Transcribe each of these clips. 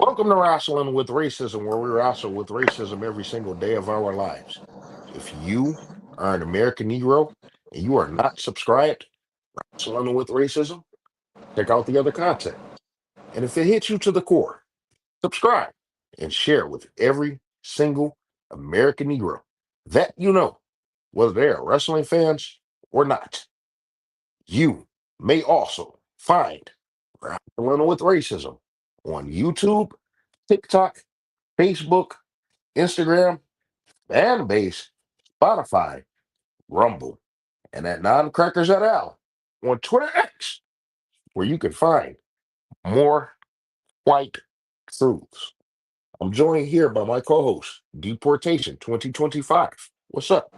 Welcome to Wrestling with Racism, where we wrestle with racism every single day of our lives. If you are an American Negro and you are not subscribed to Wrestling with Racism, check out the other content. And if it hits you to the core, subscribe and share with every single American Negro that you know, whether they are wrestling fans or not. You may also find Wrestling with Racism on YouTube, TikTok, Facebook, Instagram, Fanbase, Spotify, Rumble, and at Non Crackers at Al on Twitter X, where you can find more white truths. I'm joined here by my co-host, Deportation 2025. What's up?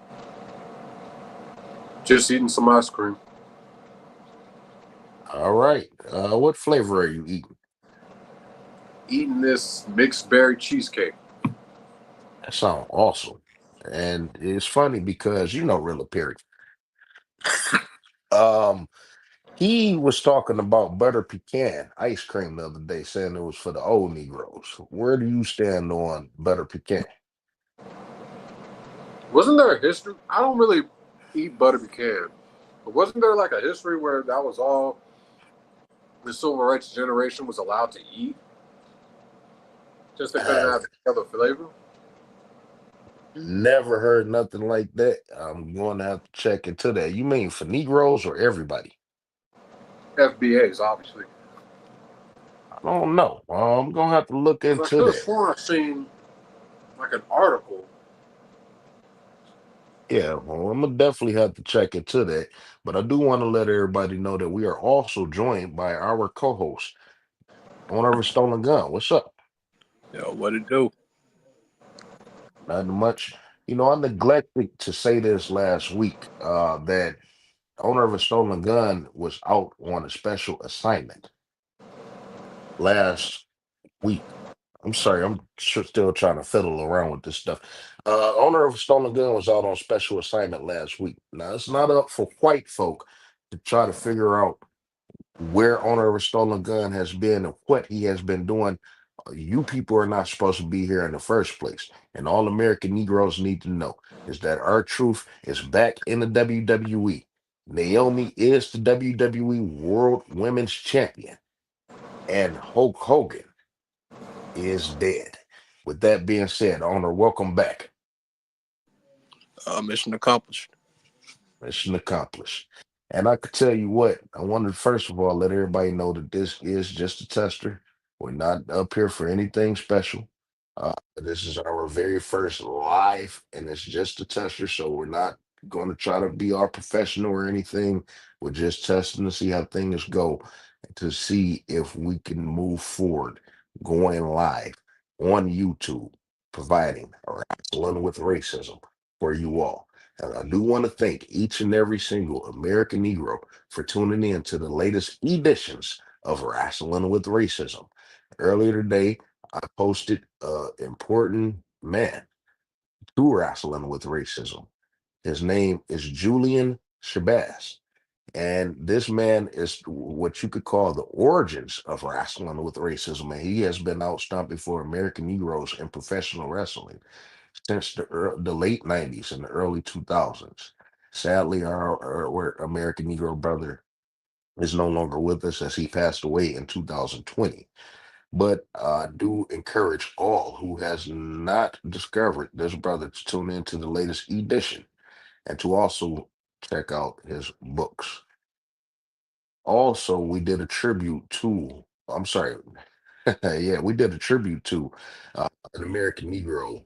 Just eating some ice cream. All right. What flavor are you eating? Eating this mixed berry cheesecake. That sounds awesome. And it's funny because you know Rilla Perry. Um, he was talking about butter pecan ice cream the other day, saying it was for the old Negroes. Where do you stand on butter pecan? Wasn't there a history? I don't really eat butter pecan, but wasn't there like a history where that was all the civil rights generation was allowed to eat? Just they couldn't I've have any other flavor? never heard nothing like that. I'm going to have to check into that. You mean for Negroes or everybody? FBAs, obviously. I don't know. I'm going to have to look Because I into could have that. sworn I seen like an article. Yeah, well, I'm gonna definitely have to check into that. But I do want to let everybody know that we are also joined by our co-host, owner of a stolen gun. What's up? Yo, what it do? Not much. You know, I neglected to say this last week, that owner of a stolen gun was out on a special assignment last week. I'm sorry, still trying to fiddle around with this stuff. Owner of a stolen gun was out on special assignment last week. Now, it's not up for white folk to try to figure out where owner of a stolen gun has been and what he has been doing. You people are not supposed to be here in the first place. And all American Negroes need to know is that our truth is back in the WWE. Naomi is the WWE World Women's Champion, and Hulk Hogan is dead. With that being said, owner, welcome back. Mission accomplished. Mission accomplished. And I could tell you what, I wanted to first of all let everybody know that this is just a tester. We're not up here for anything special. This is our very first live, and it's just a tester, so we're not going to try to be all professional or anything. We're just testing to see how things go, to see if we can move forward going live on YouTube, providing wrestling with racism for you all. And I do want to thank each and every single American Negro for tuning in to the latest editions of Wrestling with Racism. Earlier today, I posted important man to Wrestling with Racism. His name is Julian Shabazz. And this man is what you could call the origins of wrestling with racism. And he has been out stomping for American Negroes in professional wrestling since the late 90s and the early 2000s. Sadly, our American Negro brother is no longer with us as he passed away in 2020. But I do encourage all who has not discovered this brother to tune into the latest edition and to also check out his books. Also, we did a tribute to, I'm sorry, yeah, we did a tribute to an American Negro,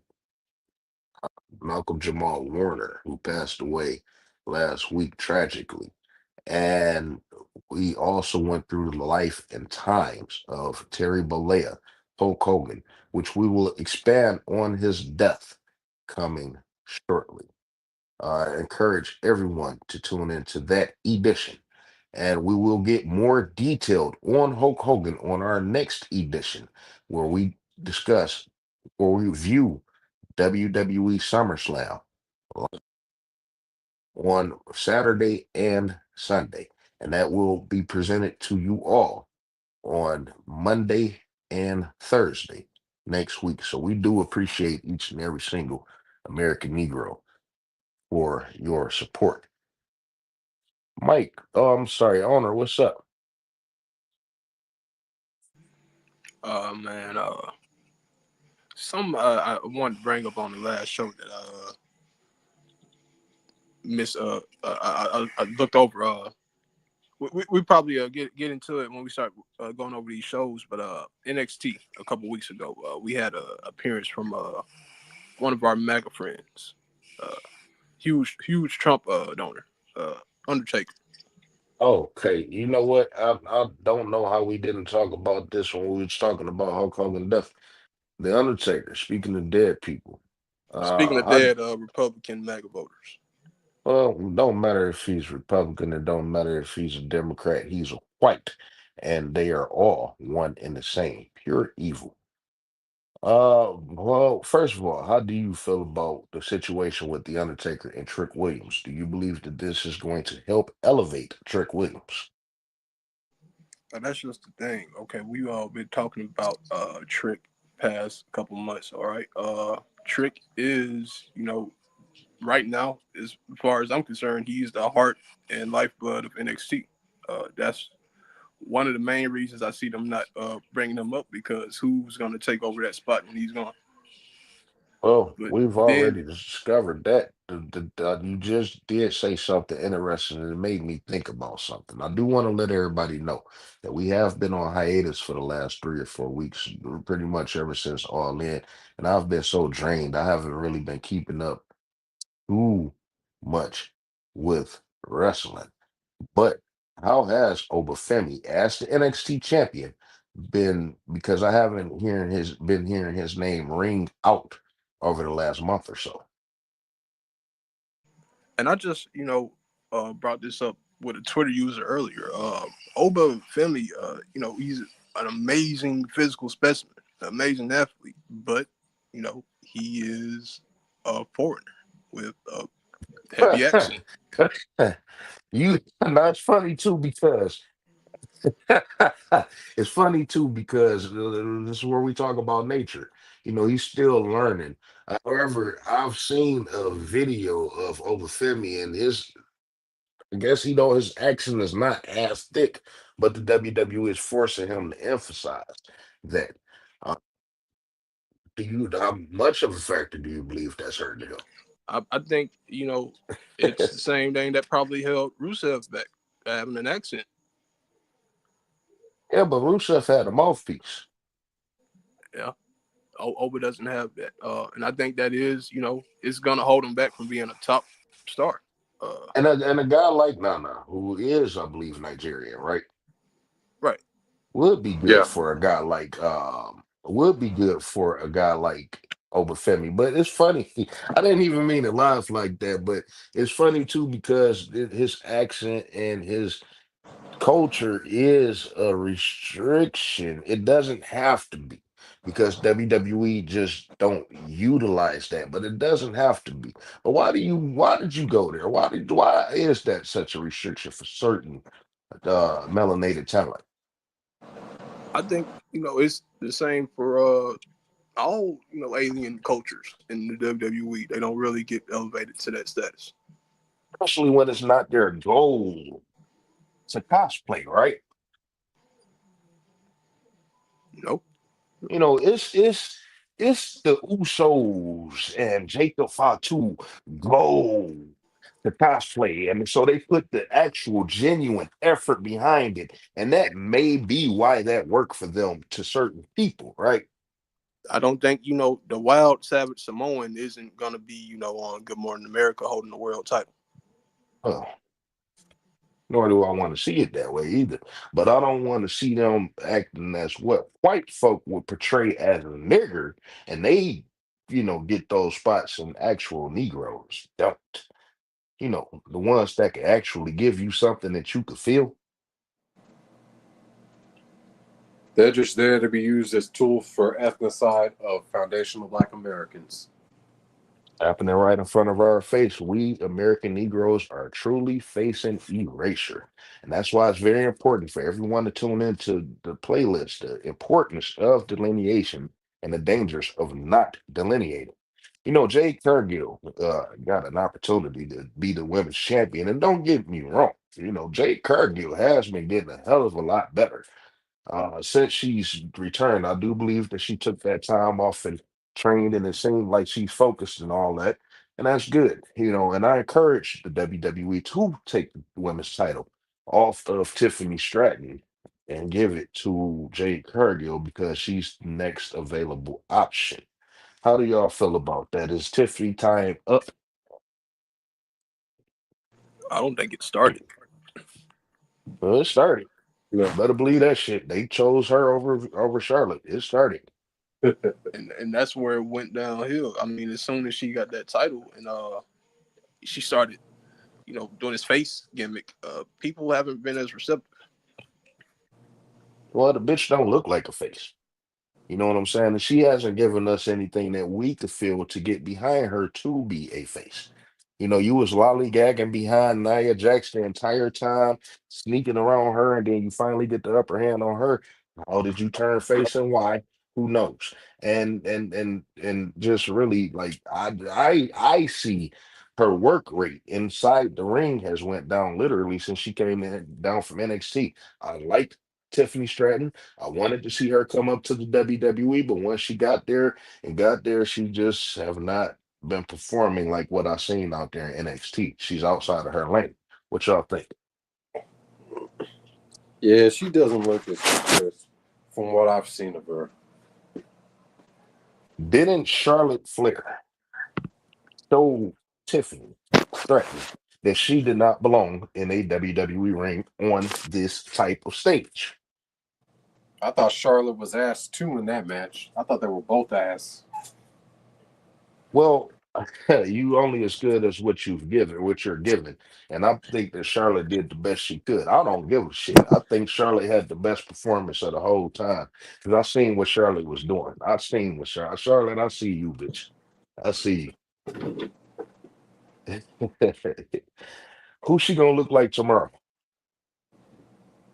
Malcolm Jamal Warner, who passed away last week tragically. And we also went through the life and times of Terry Bollea, Hulk Hogan, which we will expand on his death coming shortly. I encourage everyone to tune into that edition. And we will get more detailed on Hulk Hogan on our next edition, where we discuss or review WWE SummerSlam on Saturday and Sunday. And that will be presented to you all on Monday and Thursday next week. So we do appreciate each and every single American Negro for your support. Mike, oh, I'm sorry, Owner, what's up? Man, some I wanted to bring up on the last show that miss I looked over. We probably get into it when we start going over these shows. But NXT a couple weeks ago, we had a appearance from one of our MAGA friends, uh, huge Trump donor, Undertaker. Okay, you know what? I don't know how we didn't talk about this when we was talking about Hulk Hogan death. The Undertaker, speaking of dead people. Speaking of I dead Republican MAGA voters, Well, it don't matter if he's Republican, it don't matter if he's a Democrat, he's a white, and they are all one and the same, pure evil. Well, first of all, how do you feel about the situation with The Undertaker and Trick Williams? Do you believe that this is going to help elevate Trick Williams? that's just the thing. Okay, we all been talking about Trick past couple months. All right, Trick is right now, as far as I'm concerned, he's the heart and lifeblood of NXT. That's one of the main reasons I see them not bringing him up, because who's going to take over that spot when he's gone? Well, But we've then already discovered that. You just did say something interesting, and it made me think about something. I do want to let everybody know that we have been on hiatus for the last 3 or 4 weeks, pretty much ever since All In, and I've been so drained. I haven't really been keeping up too much with wrestling. But how has Obafemi, as the NXT champion, been? Because I haven't hearing his name ring out over the last month or so. and I just brought this up with a Twitter user earlier. Oba Femi, he's an amazing physical specimen, an amazing athlete, but he is a foreigner with a heavy accent. You Now it's funny too because it's funny too because this is where we talk about nature. He's still learning. However, I've seen a video of Obafemi and I guess his accent is not as thick, but the WWE is forcing him to emphasize that. Uh, how much of a factor do you believe that's hurting him? I think it's the same thing that probably held Rusev back, having an accent. Yeah, but Rusev had a mouthpiece. Yeah, Oba doesn't have that, and I think that is it's gonna hold him back from being a top star. Uh, And a guy like Nana, who is, I believe, Nigerian, right? right. Would be good Yeah. for a guy like Obafemi. But it's funny. I didn't even mean to laugh like that, but it's funny too because his accent and his culture is a restriction. It doesn't have to be because WWE just don't utilize that, but it doesn't have to be. But why did you go there? Why is that such a restriction for certain melanated talent? I think it's the same for all alien cultures in the WWE. They don't really get elevated to that status. Especially when it's not their goal to cosplay, right? Nope. It's the Usos and Jacob Fatu goal to cosplay, and so they put the actual genuine effort behind it, and that may be why that worked for them to certain people, right? I don't think the wild savage Samoan isn't gonna be on Good Morning America holding the world title. Oh, nor do I want to see it that way either. But I don't want to see them acting as what white folk would portray as a nigger, and they, get those spots in actual Negroes. Don't. The ones that can actually give you something that you could feel. They're just there to be used as tool for ethnocide of foundational Black Americans. happening right in front of our face. We American Negroes are truly facing erasure. And that's why it's very important for everyone to tune into the playlist, the importance of delineation and the dangers of not delineating. Jade Cargill got an opportunity to be the women's champion. And don't get me wrong, Jade Cargill has been getting a hell of a lot better. Since she's returned, I do believe that she took that time off and trained, and it seemed like she's focused and all that, and that's good. And I encourage the WWE to take the women's title off of Tiffany Stratton and give it to Jade Cargill because she's the next available option. How do y'all feel about that? Is Tiffany time up? I don't think it started. Well, it started. No. Better believe that shit. They chose her over Charlotte. It started. And that's where it went downhill. I mean, as soon as she got that title and she started, doing his face gimmick, people haven't been as receptive. Well, the bitch don't look like a face. You know what I'm saying? And she hasn't given us anything that we could feel to get behind her to be a face. You was lollygagging behind Nia Jax the entire time, sneaking around her, and then you finally get the upper hand on her. How did you turn face and why? Who knows? And just really like I see her work rate inside the ring has went down literally since she came in down from NXT. I like Tiffany Stratton. I wanted to see her come up to the WWE, but once she got there, she just have not been performing like what I seen out there in NXT. She's outside of her lane. What y'all think? Yeah, she doesn't look as good from what I've seen of her. Didn't Charlotte Flair show Tiffany Stratton that she did not belong in a WWE ring on this type of stage? I thought Charlotte was ass too in that match. I thought they were both ass. Well, you only as good as what you're given. And I think that Charlotte did the best she could. I don't give a shit. I think Charlotte had the best performance of the whole time. Because I seen what Charlotte was doing. I seen what Charlotte, I see you, bitch. I see you. Who's she gonna look like tomorrow?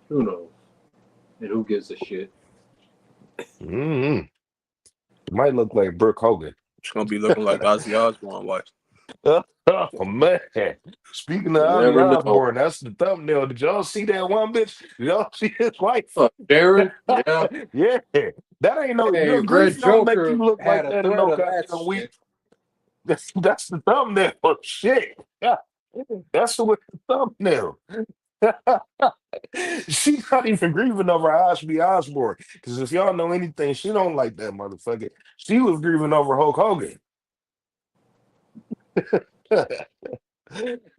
Who knows? And who gives a shit? Mm-hmm. It might look like Brooke Hogan. It's gonna be looking like Ozzy Osbourne. Watch. Oh man. Speaking of You Ozzy never know. Osbourne, that's the thumbnail. Did y'all see that one bitch? Did y'all see his wife? Sharon? Yeah. Yeah. That ain't no Hey, your grief Red don't make you Joker look had like a that in thread no of that goddamn week. shit. That's the thumbnail. Shit. Yeah. That's the thumbnail. She's not even grieving over Osby Osborne. Because if y'all know anything, she don't like that motherfucker. She was grieving over Hulk Hogan.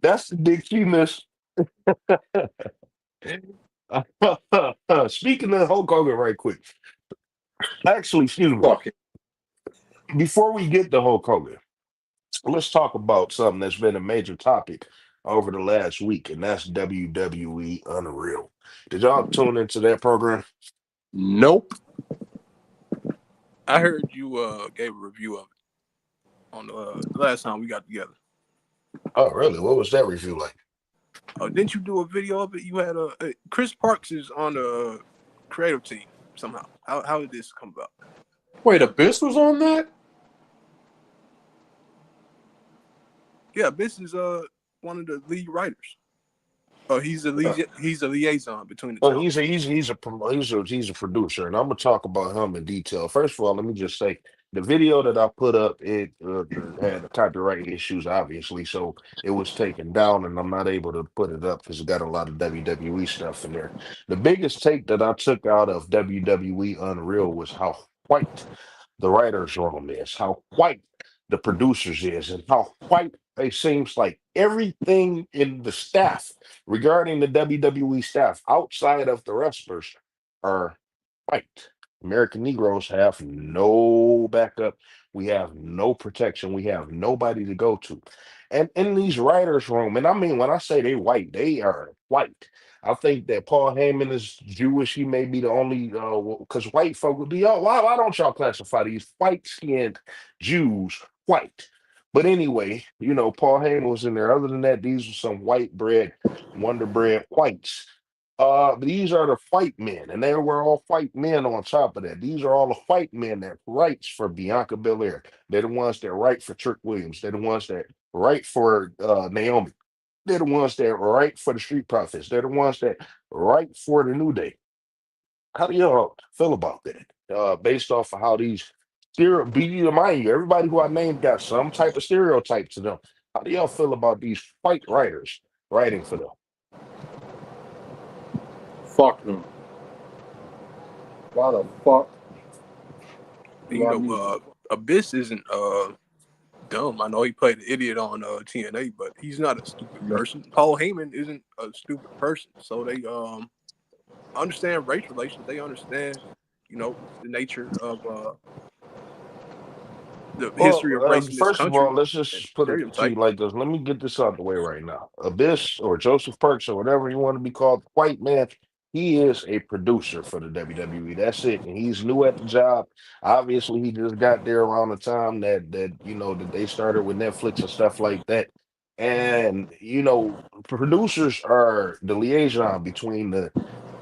That's the dick she missed. Speaking of Hulk Hogan, right quick. Actually, excuse me. Fuck it. Before we get to Hulk Hogan, let's talk about something that's been a major topic over the last week, and that's WWE Unreal. Did y'all tune into that program? Nope. I heard you gave a review of it on the last time we got together. Oh, really? What was that review like? Oh, didn't you do a video of it? You had Chris Parks is on the creative team somehow. How did this come about? Wait, Abyss was on that? Yeah, this is one of the lead writers. Oh, he's a liaison between the Well, two. he's a producer, and I'm gonna talk about him in detail. First of all, let me just say the video that I put up it had copyright issues, obviously, so it was taken down, and I'm not able to put it up because it got a lot of WWE stuff in there. The biggest take that I took out of WWE Unreal was how white the writers' room is, how white the producers is, and how white it seems like everything in the staff regarding the WWE staff outside of the wrestlers are white. American Negroes have no backup. We have no protection. We have nobody to go to. And in these writers' room, and I mean, when I say they white, they are white. I think that Paul Heyman is Jewish. He may be the only, because white folk, do y'all, why don't y'all classify these white skinned Jews white? But anyway, Paul Heyman was in there. Other than that, these were some white bread, Wonder Bread whites. These are the fight men, and they were all fight men on top of that. These are all the fight men that writes for Bianca Belair. They're the ones that write for Trick Williams. They're the ones that write for Naomi. They're the ones that write for the Street Profits. They're the ones that write for the New Day. How do y'all feel about that? Based off of how these mind you, everybody who I named got some type of stereotype to them. How do y'all feel about these fight writers writing for them? Fuck them. Why the fuck You do I know, need Abyss isn't dumb. I know he played the idiot on TNA, but he's not a stupid to? person. Paul Heyman isn't a stupid person. So they understand race relations. They understand, the nature of the history of race in this First of all, country let's and just put it to you stereotypes. like this. Let me get this out the way right now. Abyss or Joseph Perks or whatever you want to be called, white man, he is a producer for the WWE. That's it. And he's new at the job. Obviously, he just got there around the time that they started with Netflix and stuff like that. And producers are the liaison between the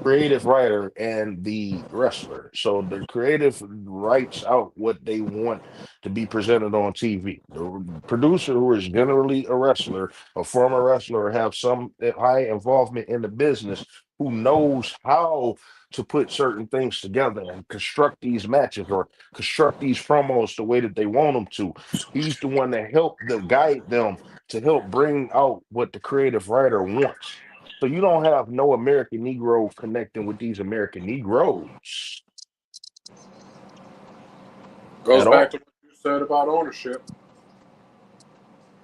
creative writer and the wrestler. So the creative writes out what they want to be presented on TV. The producer, who is generally a wrestler, a former wrestler, or have some high involvement in the business, who knows how to put certain things together and construct these matches or construct these promos the way that they want them to. He's the one that helped them guide them to help bring out what the creative writer wants. So you don't have no American Negro connecting with these American Negroes Goes at back all. to what you said about ownership.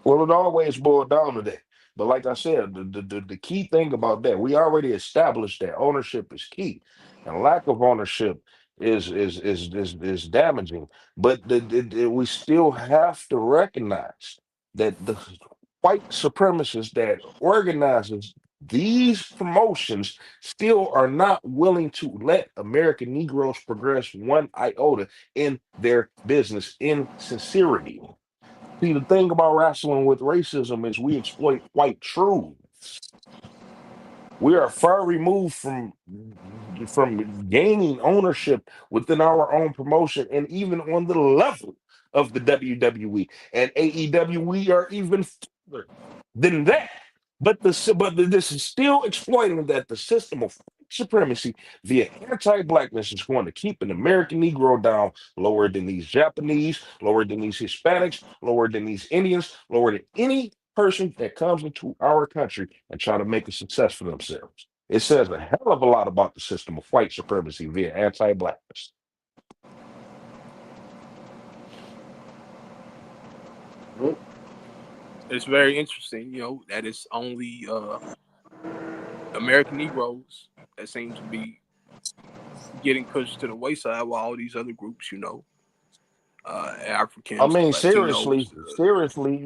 Well, it always boiled down to that. But like I said, the key thing about that, we already established that ownership is key, and lack of ownership is damaging. But we still have to recognize that the white supremacists that organizes these promotions still are not willing to let American Negroes progress one iota in their business in sincerity. See, the thing about wrestling with racism is we exploit white truths. We are far removed from gaining ownership within our own promotion and even on the level of the WWE and AEW. We are even further than that. But this is still exploiting that the system of supremacy via anti-blackness is going to keep an American Negro down lower than these Japanese, lower than these Hispanics, lower than these Indians, lower than any person that comes into our country and try to make a success for themselves. It says a hell of a lot about the system of white supremacy via anti-blackness. Mhm. It's very interesting, that it's only American Negroes that seem to be getting pushed to the wayside while all these other groups, I Africans, mean, Latinos, seriously,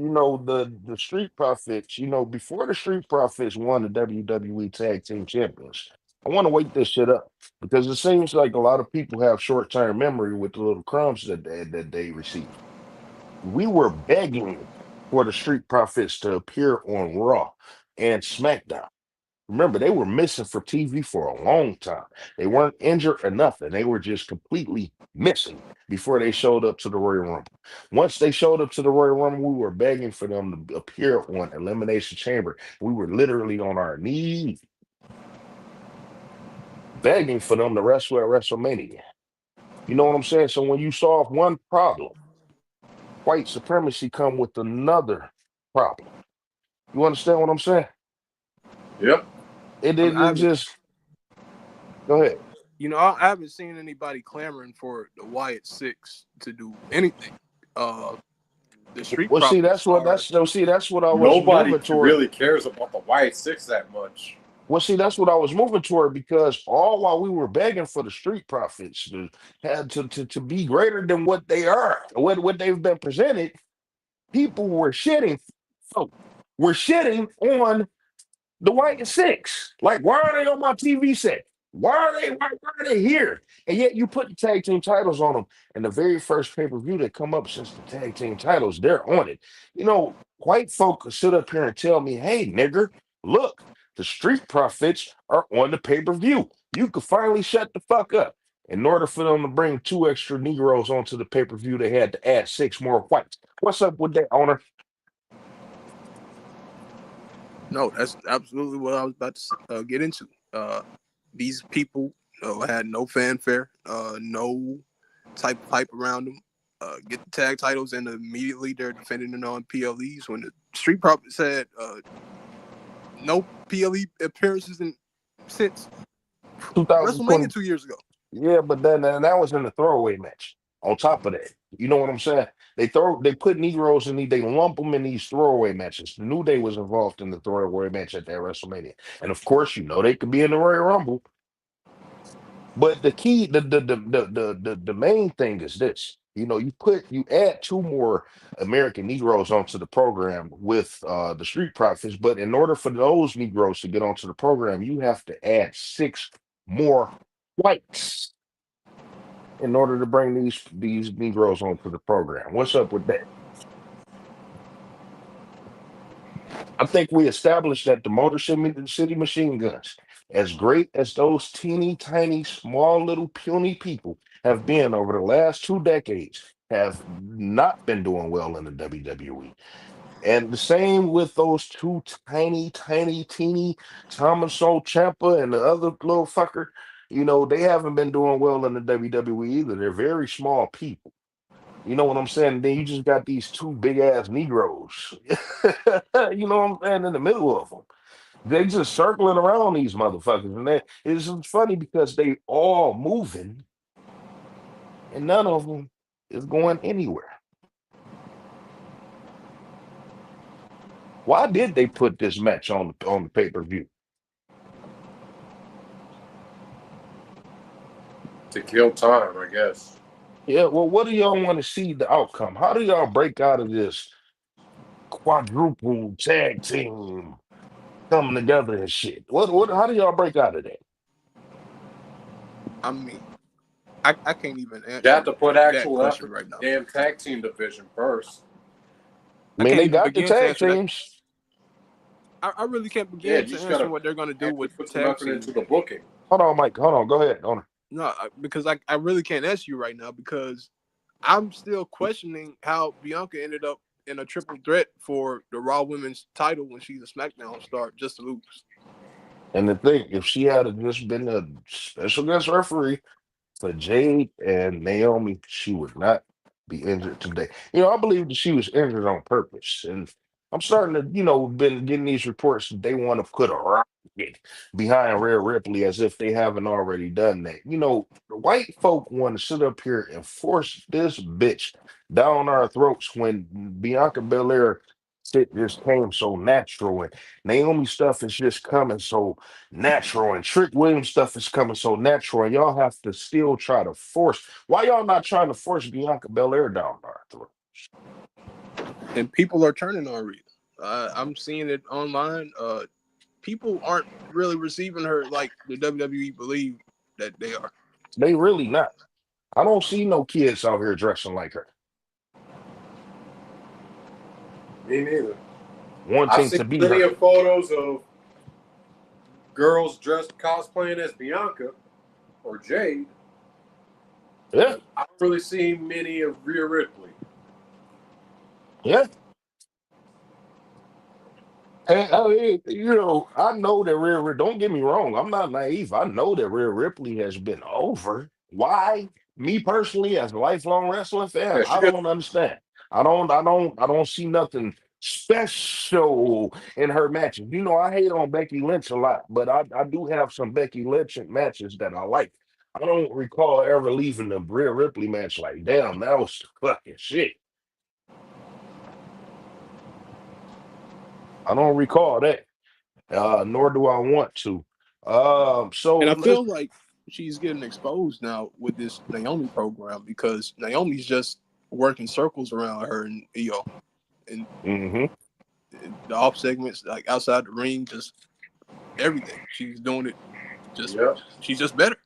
the Street Profits, before the Street Profits won the WWE Tag Team Champions, I want to wake this shit up because it seems like a lot of people have short-term memory with the little crumbs that they receive. We were begging for the Street Profits to appear on Raw and SmackDown. Remember, they were missing for TV for a long time. They weren't injured or nothing. They were just completely missing before they showed up to the Royal Rumble. Once they showed up to the Royal Rumble, we were begging for them to appear on Elimination Chamber. We were literally on our knees begging for them to wrestle at WrestleMania. You know what I'm saying? So when you solve one problem, white supremacy come with another problem. You understand what I'm saying? Yep. It I, it, mean, I it haven't, just go ahead. I haven't seen anybody clamoring for the Wyatt Six to do anything. Uh, the Street Well, see, Profits that's what are. that's no, see, that's what I was Nobody moving toward. really cares about the White Six that much. Well, see, that's what I was moving toward because all while we were begging for the street profits to had to be greater than what they are, what they've been presented, people were shitting. So we're shitting on the White Six. Like, why are they on my TV set? Why are they here? And yet you put the tag team titles on them. And the very first pay-per-view that come up since the tag team titles, they're on it. White folk could sit up here and tell me, hey, nigger, look, the Street Profits are on the pay-per-view. You could finally shut the fuck up. In order for them to bring 2 extra Negroes onto the pay-per-view, they had to add 6 more whites. What's up with that, owner? No, that's absolutely what I was about to get into. These people had no fanfare, no type of hype around them. Get the tag titles, and immediately they're defending it on PLEs. When the Street Profits had no PLE appearances since WrestleMania 2020. 2 years ago. Yeah, but then that was in the throwaway match. On top of that, you know what I'm saying? They put Negroes in they lump them in these throwaway matches. The New Day was involved in the throwaway match at that WrestleMania, and of course, they could be in the Royal Rumble. But the key, the main thing is this. You add 2 more American Negroes onto the program with the Street Profits, but in order for those Negroes to get onto the program, you have to add 6 more whites in order to bring these Negroes onto the program. What's up with that? I think we established that the Motor City Machine Guns, as great as those teeny tiny, small, little puny people have been over the last 2 decades, have not been doing well in the WWE. And the same with those 2 teeny Tommaso Ciampa and the other little fucker. They haven't been doing well in the WWE either. They're very small people. You know what I'm saying? Then you just got these 2 big ass Negroes. You know what I'm saying? In the middle of them. They just circling around these motherfuckers. And it's just funny because they all moving and none of them is going anywhere. Why did they put this match on the pay-per-view? To kill time, I guess. Yeah, well, what do y'all want to see the outcome? How do y'all break out of this quadruple tag team coming together and shit? How do y'all break out of that? I mean, I can't even You have answer to put that actual question effort right in now. the damn tag team division first. I I mean, can't they even got the begin to tag answer that. teams. I really can't Yeah, begin you to just answer gotta what they're going to do actually with put some tag effort into team. the booking. Hold on, Mike. Hold on. Go ahead. Owner. No, because I really can't answer you right now because I'm still questioning how Bianca ended up in a triple threat for the Raw Women's title when she's a SmackDown star just to lose. And the thing, if she had just been a special guest referee for Jade and Naomi, she would not be injured today. I believe that she was injured on purpose. And I'm starting to, been getting these reports that they want to put a rocket behind Rhea Ripley as if they haven't already done that. The white folk want to sit up here and force this bitch down our throats when Bianca Belair shit just came so natural and Naomi stuff is just coming so natural and Trick Williams stuff is coming so natural and y'all have to still try to force. Why y'all not trying to force Bianca Belair down our throat? And people are turning on Rhea. I'm seeing it online. People aren't really receiving her like the WWE believe that they are. They really not. I don't see no kids out here dressing like her, Me neither. I've wanting seen to be plenty her. of photos of girls dressed cosplaying as Bianca or Jade, Yeah, but I don't really see many of Rhea Ripley. yeah. And I know that don't get me wrong, I'm not naive. I know that Rhea Ripley has been over. Why? Me personally, as a lifelong wrestling fan, Yeah, I she got don't understand. I don't see nothing special in her matches. I hate on Becky Lynch a lot, but I do have some Becky Lynch matches that I like. I don't recall ever leaving the Rhea Ripley match like, damn, that was fucking shit. I don't recall that. Nor do I want to. So And I let's. feel like she's getting exposed now with this Naomi program because Naomi's just working circles around her and and Hmm. the off segments like outside the ring, just everything. She's doing it Yep. she's just better.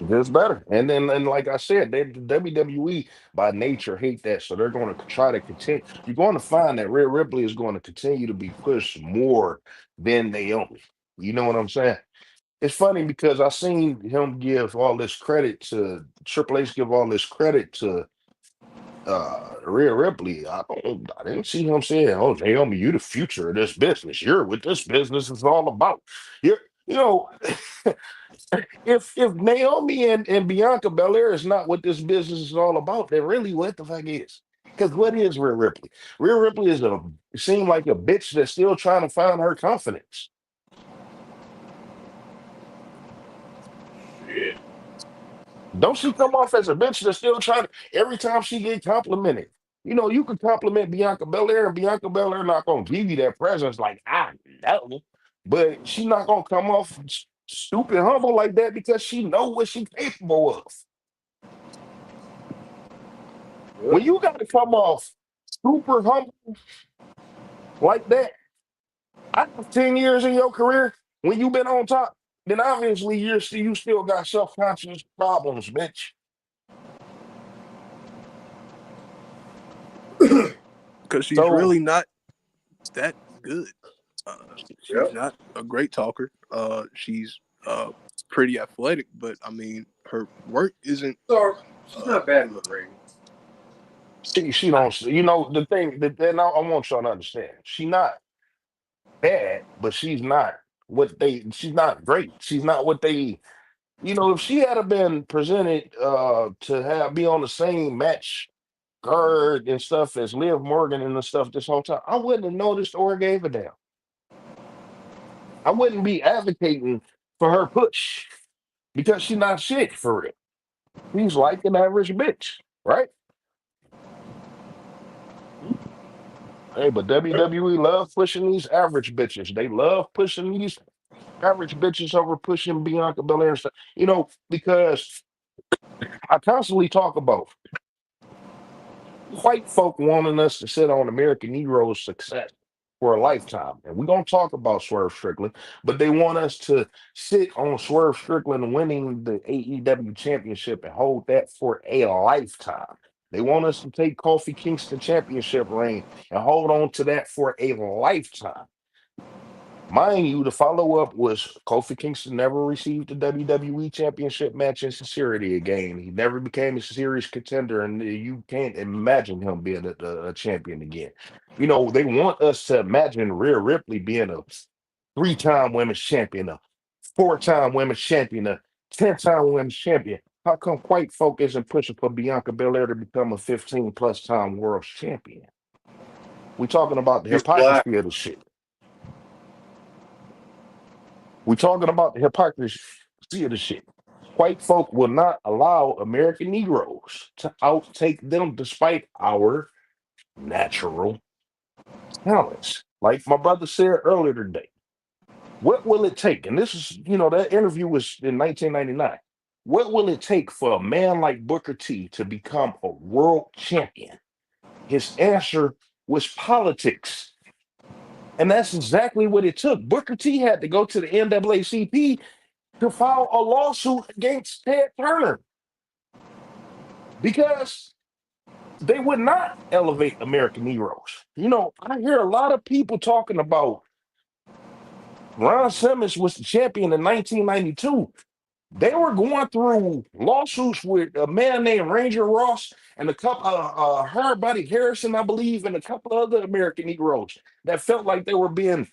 Just better. And like I said, the WWE by nature hate that, so they're going to try to continue. You're going to find that Rhea Ripley is going to continue to be pushed more than Naomi. You know what I'm saying? It's funny because I seen him give all this credit to Triple H, give all this credit to Rhea Ripley. I didn't see him saying, "Oh, Naomi, you the future of this business. You're what this business is all about." You're, you know, if Naomi and Bianca Belair is not what this business is all about, then really what the fuck is? Because what is Rhea Ripley? Rhea Ripley is seem like a bitch that's still trying to find her confidence. Shit. Don't she come off as a bitch that's still trying to, every time she get complimented? You could compliment Bianca Belair, and Bianca Belair not gonna give you that presence like I know, but she not gonna come off stupid humble like that because she know what she's capable of. Yep. When you got to come off super humble like that, after 10 years in your career, when you've been on top, then obviously you still got self-conscious problems, bitch. Because she's So really not that good. Uh, she's Yep. not a great talker. She's pretty athletic, but I mean, her work isn't. So she's not bad in the ring. she don't, the thing that I want y'all to understand. She not bad, but she's not great. She's not what they, if she had have been presented to be on the same match guard and stuff as Liv Morgan and the stuff this whole time, I wouldn't have noticed or gave a damn. I wouldn't be advocating for her push because she's not shit for real. She's like an average bitch, right? Hey, but WWE love pushing these average bitches. They love pushing these average bitches over pushing Bianca Belair and stuff. Because I constantly talk about white folk wanting us to sit on American Negro's success for a lifetime. And we're going to talk about Swerve Strickland, but they want us to sit on Swerve Strickland winning the AEW championship and hold that for a lifetime. They want us to take Kofi Kingston championship reign and hold on to that for a lifetime. Mind you, the follow-up was Kofi Kingston never received the WWE Championship match in sincerity again. He never became a serious contender, and you can't imagine him being a champion again. They want us to imagine Rhea Ripley being a three-time women's champion, a four-time women's champion, a 10-time women's champion. How come white folk isn't pushing for Bianca Belair to become a 15-plus time world champion? We're talking about the She's black. hypocrisy of the shit. We're talking about the hypocrisy of the shit. White folk will not allow American Negroes to outtake them despite our natural talents. Like my brother said earlier today, what will it take? And this is, that interview was in 1999. What will it take for a man like Booker T to become a world champion? His answer was politics. And that's exactly what it took. Booker T had to go to the NAACP to file a lawsuit against Ted Turner because they would not elevate American Negroes. I hear a lot of people talking about Ron Simmons was the champion in 1992. They were going through lawsuits with a man named Ranger Ross and a couple her buddy Harrison, I believe, and a couple of other American Negroes that felt like they were being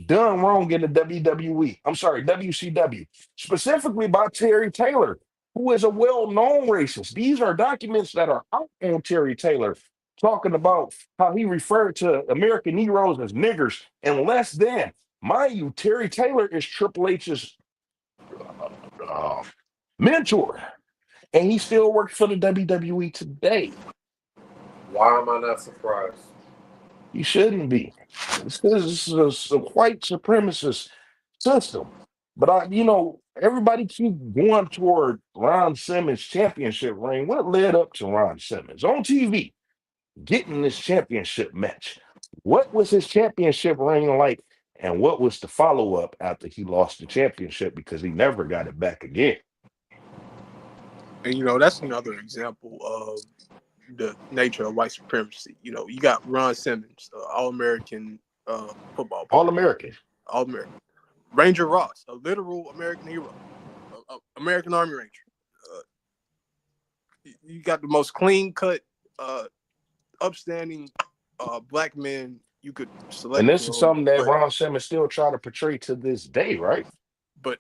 done wrong in the WWE. I'm sorry, WCW, specifically by Terry Taylor, who is a well-known racist. These are documents that are out on Terry Taylor talking about how he referred to American Negroes as niggers and less than. Mind you, Terry Taylor is Triple H's uh, mentor, and he still works for the WWE today. Why am I not surprised? He shouldn't be. It's because it's a white supremacist system. But everybody keep going toward Ron Simmons' championship reign. What led up to Ron Simmons on TV getting this championship match? What was his championship reign like And what was the follow up after he lost the championship because he never got it back again? And that's another example of the nature of white supremacy. You got Ron Simmons, All American football All player, American. All American. Ranger Ross, a literal American hero, American Army Ranger. Uh, you got the most clean cut, upstanding black men you could And select this is from. something that But Ron Simmons still try to portray to this day, right?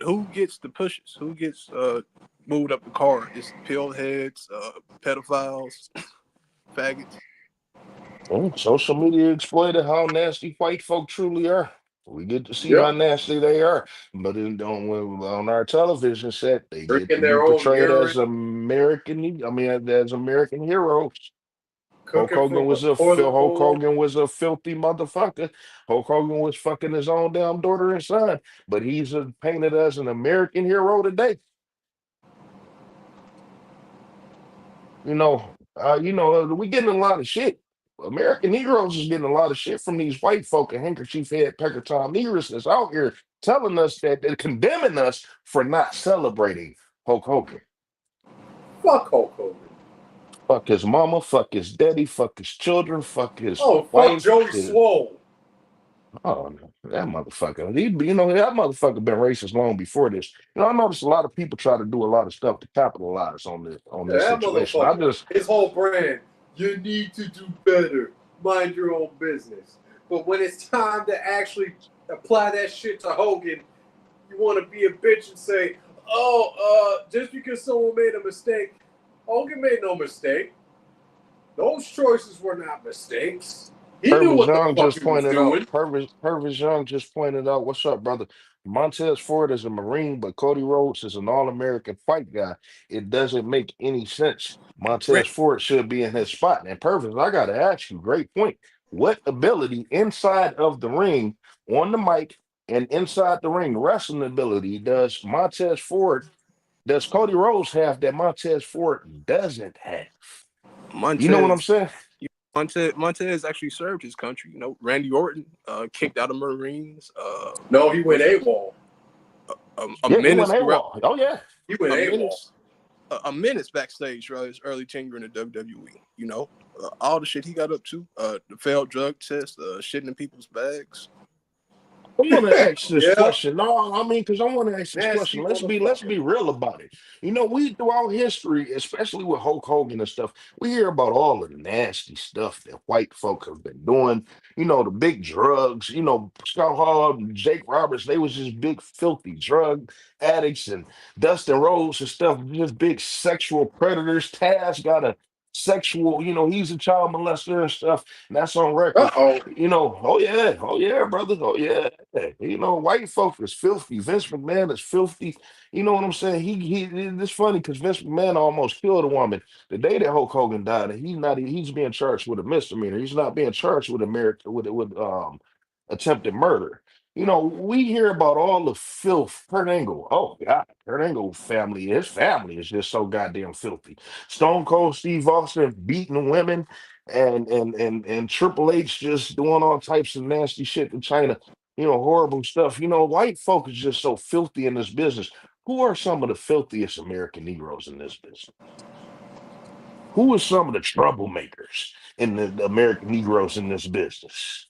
who gets the pushes? Who gets moved up the car? It's pill heads, pedophiles, faggots. Social media exploited how nasty white folk truly are. We get to see how Yep. nasty they are, but on our television set, they get Drinking to be their own portrayed urine, as American. I mean, as American heroes. cooking from a toilet Hulk bowl. Hogan was a filthy motherfucker. Hulk Hogan was fucking his own damn daughter and son, but he's painted as an American hero today. We getting a lot of shit. American Negroes is getting a lot of shit from these white folk and handkerchief head pecker Tom Negroes that's out here telling us that they're condemning us for not celebrating Hulk Hogan. Fuck Hulk Hogan. Fuck his mama, fuck his daddy, fuck his children, fuck his Oh, fuck wife. Joey Swole. Oh no, that motherfucker. That motherfucker been racist long before this. I noticed a lot of people try to do a lot of stuff to capitalize on Yeah, this that situation. I motherfucker. just His whole brand. You need to do better. Mind your own business. But when it's time to actually apply that shit to Hogan, you want to be a bitch and say, just because someone made a mistake, Hogan made no mistake. Those choices were not mistakes. He knew Purvis what the Young fuck just he was pointed out. doing. Purvis Young just pointed out. What's up, brother? Montez Ford is a Marine, but Cody Rhodes is an All-American fight guy. It doesn't make any sense. Montez Ford should be in his spot. And Purvis, I gotta ask you, great point. What ability inside of the ring, on the mic, and inside the ring, wrestling ability does Cody Rhodes have that Montez Ford doesn't have? You know what I'm Montez saying? Montez actually served his country. Randy Orton kicked out of Marines. No, he went AWOL. A Yeah, he went menace throughout. AWOL. Oh yeah. He went A AWOL. menace. A menace backstage throughout his early tenure in the WWE. All the shit he got up to. The failed drug test, shitting in people's bags. I want to ask this Yeah. question. No, I mean, because I want to ask this question. Nasty Let's be motherfucker. real about it. We throughout history, especially with Hulk Hogan and stuff, we hear about all of the nasty stuff that white folk have been doing. The big drugs. Scott Hall, Jake Roberts, they was just big filthy drug addicts, and Dustin Rhodes and stuff, just big sexual predators. Taz got a sexual. He's a child molester and stuff, and that's on record. Uh-oh. Oh yeah, brother, oh yeah. White folk is filthy. Vince McMahon is filthy. You know what I'm saying? It's funny because Vince McMahon almost killed a woman the day that Hulk Hogan died, and he's being charged with a misdemeanor. He's not being charged with America with attempted murder. We hear about all the filth. Kurt Angle, oh God, Kurt Angle family, his family is just so goddamn filthy. Stone Cold Steve Austin beating women and Triple H just doing all types of nasty shit in China, horrible stuff. White folk is just so filthy in this business. Who are some of the filthiest American Negroes in this business? Who are some of the troublemakers in the American Negroes in this business?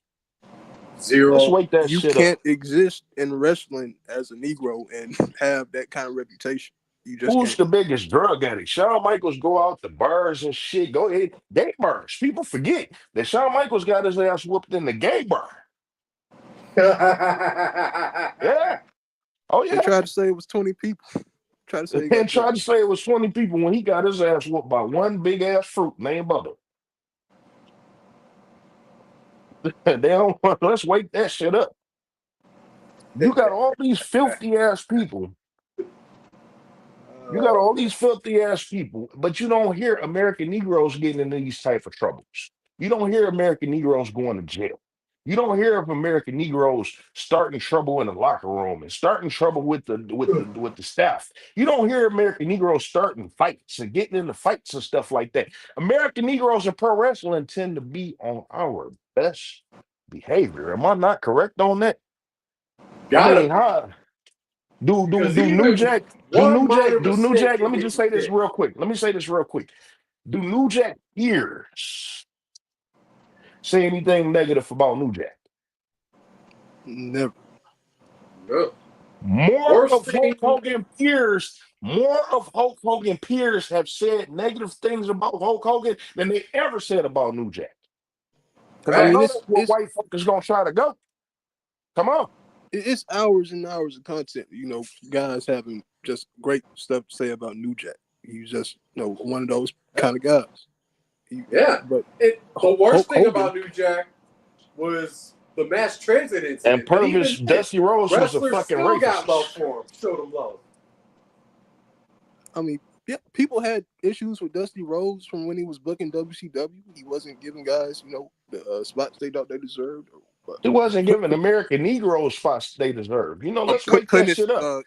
Let's Zero. wake that You shit up. can't exist in wrestling as a Negro and have that kind of reputation. You just Who's can't. the biggest drug addict? Shawn Michaels go out to bars and shit. Go ahead, gay bars. People forget that Shawn Michaels got his ass whooped in the gay bar. Yeah. Oh They yeah. tried to say it was 20 people. Tried to say he And got tried jumped. to say it was 20 people when he got his ass whooped by one big ass fruit named Bubba. They don't want, let's wake that shit up. You got all these filthy ass people. You got all these filthy ass people, but you don't hear American Negroes getting into these type of troubles. You don't hear American Negroes going to jail. You don't hear of American Negroes starting trouble in the locker room and starting trouble with the staff. You don't hear American Negroes starting fights and getting into fights and stuff like that. American Negroes in pro wrestling tend to be on our best behavior. Am I not correct on that? I Gotta mean, be. huh? Do do Because do New even Jack do one New minor Jack do New mistake Jack? Let can me get just you say this kicked. real quick. Let me say this real quick. Do New Jack ears say anything negative about New Jack? Never. No. More Worst of Hulk thing, Hogan peers, more of Hulk Hogan peers have said negative things about Hulk Hogan than they ever said about New Jack. Because I I mean, know facts. that's where white folk is gonna try to go. Come on. it's hours and hours of content. You know, guys having just great stuff to say about New Jack. He's just one of those kind of guys. Yeah. But The Hulk worst thing Hogan, about New Jack was the mass transit And incident. But even Purvis, then, Dusty Rose was a wrestlers fucking still got love racist. for him. Showed him love. I mean, yeah, people had issues with Dusty Rhodes from when he was booking WCW. He wasn't giving guys, the spots they thought they deserved. But He wasn't put, giving put, American Negroes spots they deserve. Let's put, wake putting that his shit up.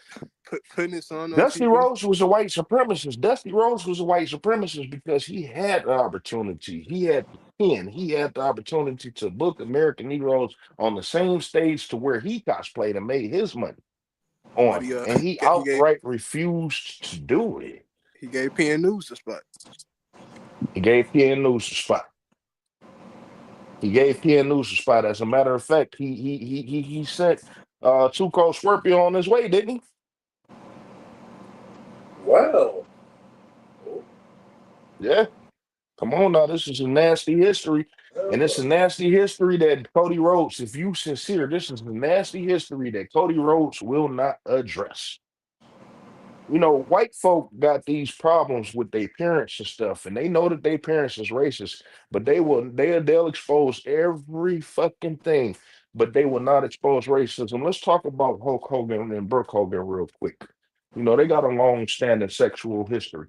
putting his son on Dusty TV. Rose was a white supremacist. Dusty Rose was a white supremacist because he had the opportunity. He had the pen. He had the opportunity to book American Negroes on the same stage to where he cosplayed and made his money But on he it. And he he gave outright refused to do it. he gave PN News the spot. He gave PN News the spot. He gave PN News the spot. As a matter of fact, he sent Tuco Scorpio on his way, didn't he? Well, Yeah. Come on now, this is a nasty history. And it's a nasty history that Cody Rhodes, if you sincere, this is a nasty history that Cody Rhodes will not address. White folk got these problems with their parents and stuff, and they know that their parents is racist, but they'll expose every fucking thing, but they will not expose racism. Let's talk about Hulk Hogan and Brooke Hogan real quick. They got a long-standing sexual history.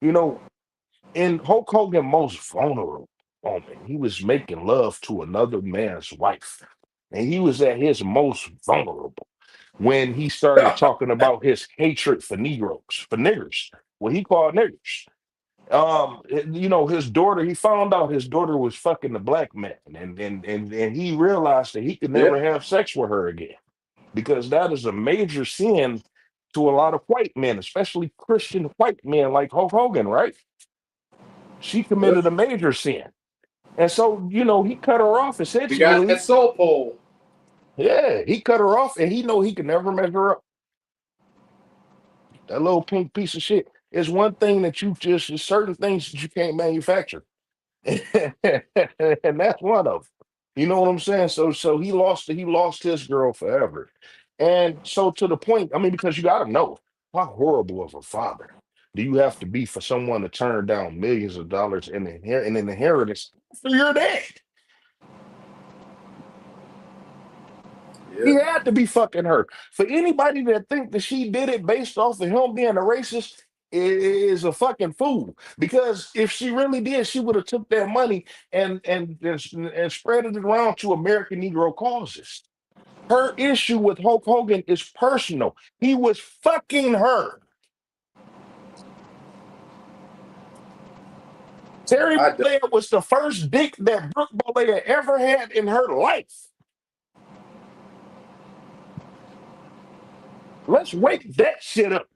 You know, in Hulk Hogan most vulnerable moment, he was making love to another man's wife. And he was at his most vulnerable when he started talking about his hatred for Negroes, for niggers, what he called niggers. His daughter, he found out his daughter was fucking the black man, and he realized that he could yeah. never have sex with her again because that is a major sin to a lot of white men, especially Christian white men like Hulk Hogan, right? She Yeah. committed a major sin. And so, he cut her off He got that essentially. soul pole. Yeah, he cut her off and he know he can never measure up. That little pink piece of shit is one thing that there's certain things that you can't manufacture. And that's one of them. You know what I'm saying? So he lost his girl forever. And so to the point, I mean, because you gotta know how horrible of a father do you have to be for someone to turn down millions of dollars in an inheritance for your dad? Yeah. He had to be fucking her. For anybody that think that she did it based off of him being a racist is a fucking fool. Because if she really did, she would have took that money and spread it around to American Negro causes. Her issue with Hulk Hogan is personal. He was fucking her. Terry I don't. Bollea was the first dick that Brooke Bollea ever had in her life. Let's wake that shit up.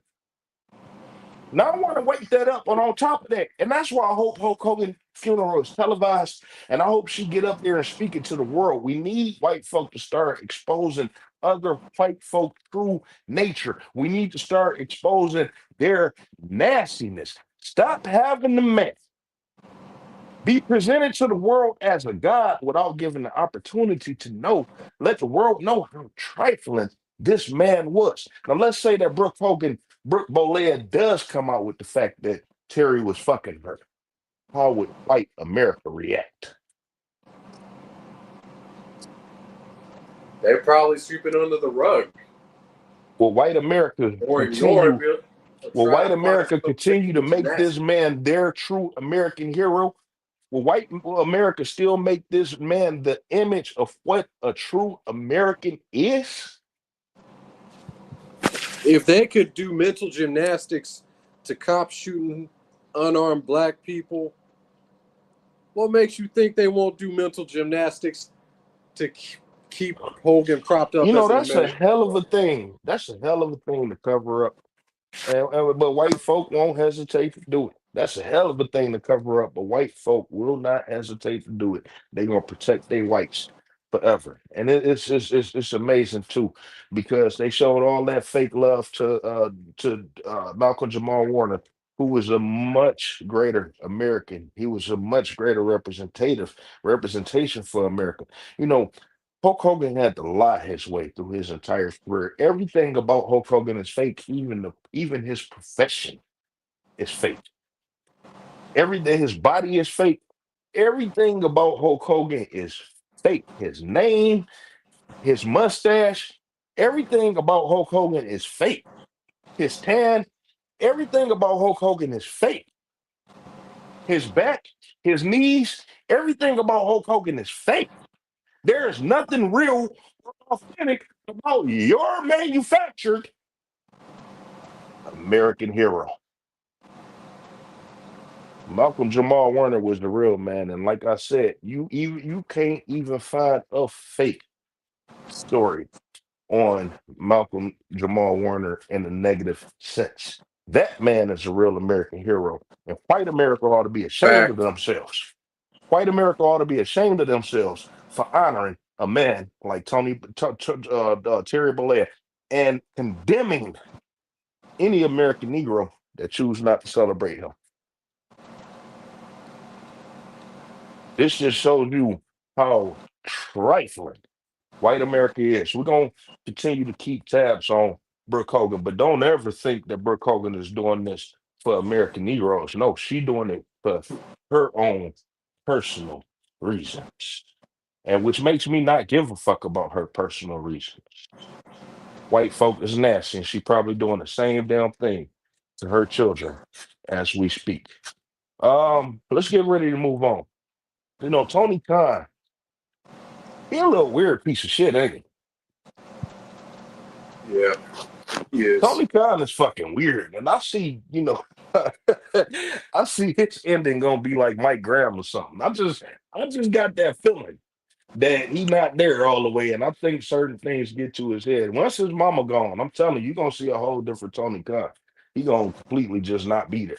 Now I want to wake that up, and on top of that, and that's why I hope Hulk Hogan funeral is televised, and I hope she get up there and speak it to the world. We need white folk to start exposing other white folk true nature. We need to start exposing their nastiness. Stop having the man be presented to the world as a god without giving the opportunity to know, let the world know how trifling this man was. Now, let's say that Brooke Bolea does come out with the fact that Terry was fucking her. How would white America react? They're probably sweeping under the rug Will white America or ignoring continue? it or Will try white to find America some continue to fake make this gymnastics. man their true American hero? Will America still make this man the image of what a true American is? If they could do mental gymnastics to cops shooting unarmed black people, what makes you think they won't do mental gymnastics to keep Hogan propped up You know, as an that's a American hell of hero. a thing. That's a hell of a thing to cover up. But white folk won't hesitate to do it. That's a hell of a thing to cover up, but white folk will not hesitate to do it. They're gonna protect their whites forever, and it's amazing too, because they showed all that fake love to Malcolm Jamal Warner, who was a much greater American. He was a much greater representation for America. You know, Hulk Hogan had to lie his way through his entire career. Everything about Hulk Hogan is fake. Even his profession is fake. Everything, his body is fake. Everything about Hulk Hogan is fake. His name, his mustache, everything about Hulk Hogan is fake. His tan, everything about Hulk Hogan is fake. His back, his knees, everything about Hulk Hogan is fake. There is nothing real or authentic about your manufactured American hero. Malcolm Jamal Warner was the real man, and like I said, you can't even find a fake story on Malcolm Jamal Warner in a negative sense. That man is a real American hero, and white America ought to be ashamed of Fact. themselves. White America ought to be ashamed of themselves for honoring a man like Terry Bollea and condemning any American Negro that choose not to celebrate him. This just shows you how trifling white America is. We're going to continue to keep tabs on Brooke Hogan, but don't ever think that Brooke Hogan is doing this for American Negroes. No, she doing it for her own personal reasons, and which makes me not give a fuck about her personal reasons. White folk is nasty, and she probably doing the same damn thing to her children as we speak. Let's get ready to move on. You know, Tony Khan, he a little weird piece of shit, ain't he? Yeah, he is. Tony Khan is fucking weird, and I see, I see his ending gonna be like Mike Graham or something. I just got that feeling that he not there all the way, and I think certain things get to his head. Once his mama gone, I'm telling you, you're gonna see a whole different Tony Khan. He gonna completely just not be there.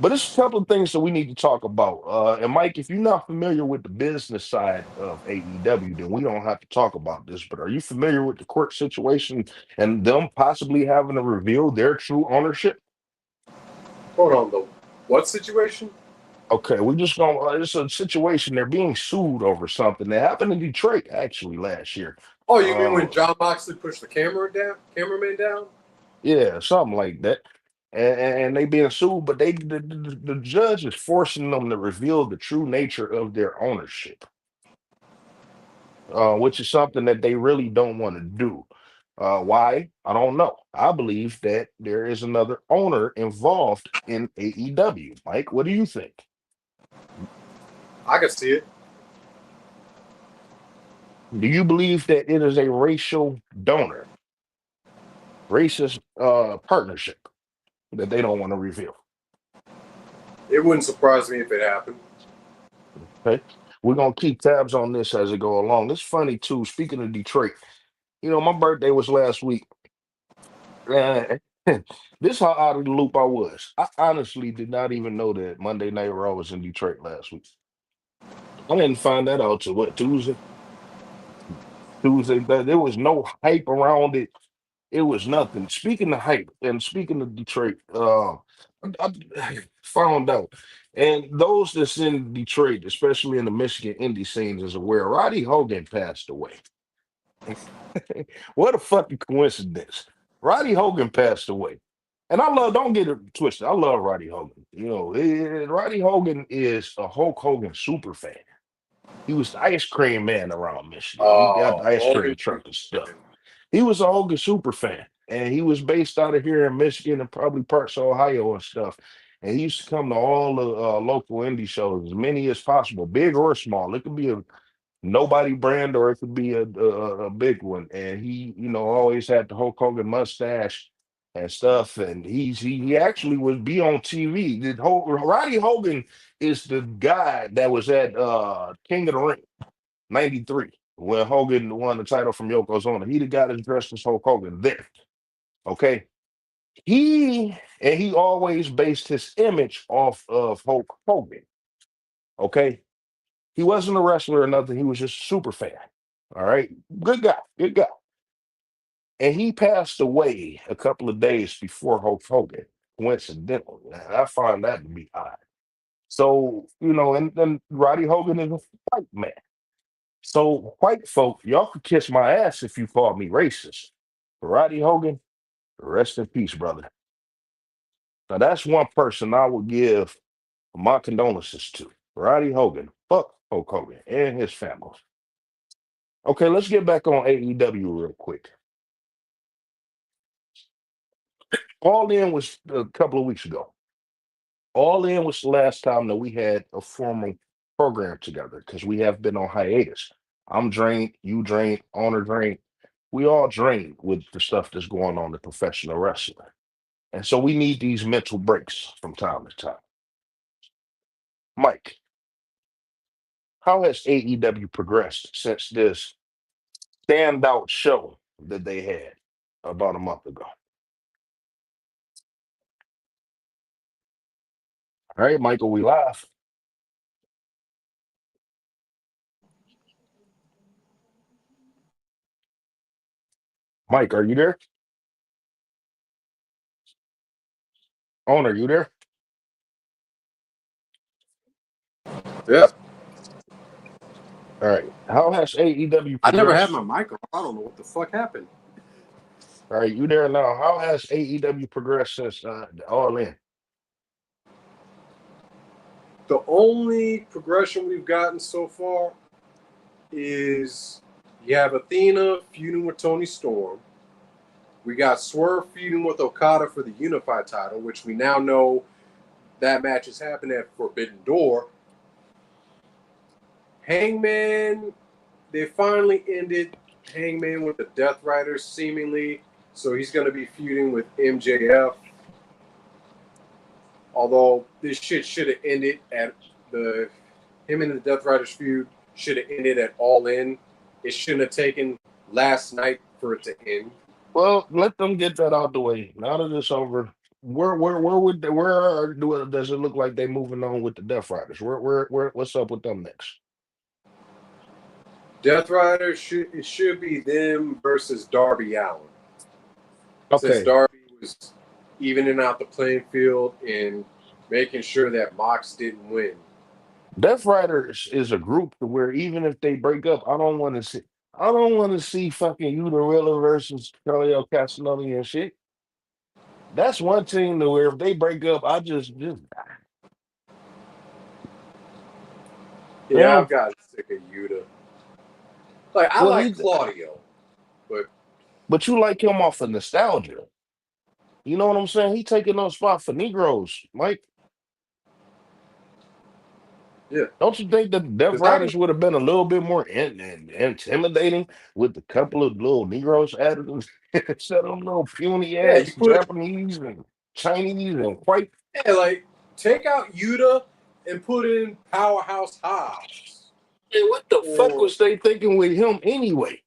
But there's a couple of things that we need to talk about. And Mike, if you're not familiar with the business side of AEW, then we don't have to talk about this. But are you familiar with the court situation and them possibly having to reveal their true ownership? Hold on, though. What situation? Okay, we just gonna. It's a situation. They're being sued over something that happened in Detroit actually last year. Oh, you mean when Uh, John Moxley pushed the cameraman down? yeah, something like that. And they being sued, but the judge is forcing them to reveal the true nature of their ownership, which is something that they really don't want to do. Why? I don't know. I believe that there is another owner involved in AEW. Mike, what do you think? I could see it. Do you believe that it is a racial donor, racist partnership that they don't want to reveal? It wouldn't surprise me if it happened. Okay. We're gonna keep tabs on this as it go along. It's funny too. Speaking of Detroit, my birthday was last week. Uh, this how out of the loop I was. I honestly did not even know that Monday Night Raw was in Detroit last week. I didn't find that out till what, Tuesday? Tuesday. There was no hype around it. It was nothing. Speaking of hype and speaking of Detroit, I found out, and those that's in Detroit, especially in the Michigan indie scenes, is aware. Roddy Hogan passed away. What a fucking coincidence! Roddy Hogan passed away, and I love. Don't get it twisted. I love Roddy Hogan. Roddy Hogan is a Hulk Hogan super fan. He was the ice cream man around Michigan. He got the ice cream Hogan truck and stuff. Superman. He was a Hogan super fan, and he was based out of here in Michigan and probably parts of Ohio and stuff. And he used to come to all the local indie shows, as many as possible, big or small. It could be a nobody brand or it could be a big one. And he, always had the Hulk Hogan mustache and stuff. And he actually would be on TV. Roddy Hogan is the guy that was at King of the Ring '93. when Hogan won the title from Yokozuna. He the guy that dressed as Hulk Hogan then. Okay. He always based his image off of Hulk Hogan. Okay. He wasn't a wrestler or nothing. He was just a super fan. All right. Good guy. Good guy. And he passed away a couple of days before Hulk Hogan, coincidentally. And I find that to be odd. So, and then Roddy Hogan is a white man. So, white folk, y'all could kiss my ass if you call me racist. Roddy Hogan, rest in peace, brother. Now, that's one person I would give my condolences to. Roddy Hogan. Fuck Hulk Hogan and his family. Okay, let's get back on AEW real quick. All In was a couple of weeks ago. All In was the last time that we had a formal program together because we have been on hiatus. I'm drained, you drained, owner drained. We all drained with the stuff that's going on in professional wrestling. And so we need these mental breaks from time to time. Mike, how has AEW progressed since this standout show that they had about a month ago? All right, Michael, we live. Mike, are you there? Owner, you there? Yeah. All right. How has AEW I never had progressed? my mic on. I don't know what the fuck happened. All right, you there now? How has AEW progressed since All In? The only progression we've gotten so far is you have Athena feuding with Tony Storm. We got Swerve feuding with Okada for the Unified title, which we now know that match is happening at Forbidden Door. Hangman, they finally ended Hangman with the Death Riders, seemingly. So he's going to be feuding with MJF. Although this shit should have ended at him and the Death Riders feud should have ended at All In. It shouldn't have taken last night for it to end. Well, let them get that out the way. Now that it's over, does it look like they moving on with the Death Riders? What's up with them next? Death Riders should be them versus Darby Allin. Since Okay, Darby was evening out the playing field and making sure that Mox didn't win. Death Riders is a group to where even if they break up, I don't want to see. I don't want to see fucking Utarilla versus Carlio Castanoni and shit. That's one team to where if they break up, I just Yeah, yeah. I've gotten sick of Yuta. Like, I Well, like Claudio, but but you like him off of nostalgia. You know what I'm saying? He taking no spot for Negroes, Mike. yeah. Don't you think that Death Because I Riders mean, would have been a little bit more intimidating with a couple of little Negroes added instead of them little puny yeah, you ass put, Japanese and Chinese and white? yeah, like, take out Yuta and put in Powerhouse Hobbs. Man, what the fuck Or, was they thinking with him anyway?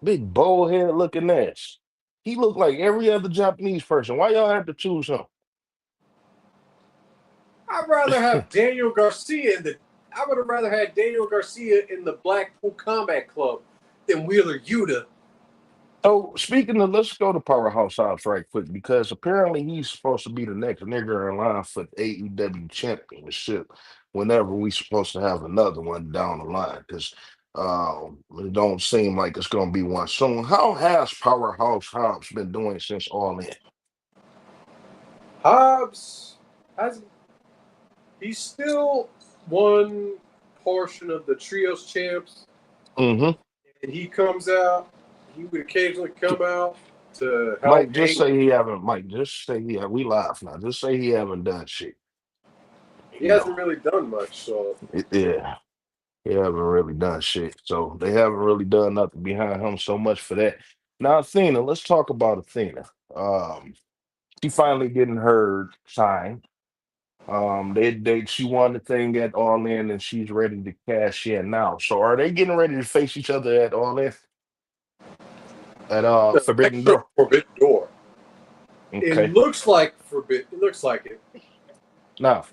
Big bold head looking ass. He looked like every other Japanese person. Why y'all have to choose him? I'd rather have Daniel Garcia in the. I would have rather had Daniel Garcia in the Blackpool Combat Club than Wheeler Yuta. So speaking of, let's go to Powerhouse Hobbs right quick because apparently he's supposed to be the next nigger in line for the AEW Championship. Whenever we supposed to have another one down the line, because it don't seem like it's going to be one soon. How has Powerhouse Hobbs been doing since All In? Hobbs has he's still one portion of the trios champs, Mm-hmm. and he comes out. He would occasionally come out to Mike, help just hang. say he haven't. Mike, just say we live now. Just say he haven't done shit. He You know, hasn't really done much, so yeah. They haven't really done shit. So they haven't really done nothing behind him so much for that. Now, Athena, let's talk about Athena. She finally getting her signed. She won the thing at All In, and she's ready to cash in now. So, are they getting ready to face each other at All In at The next Forbidden show, Door? Forbidden Door. It Okay. looks like Forbidden. It looks like it. Now,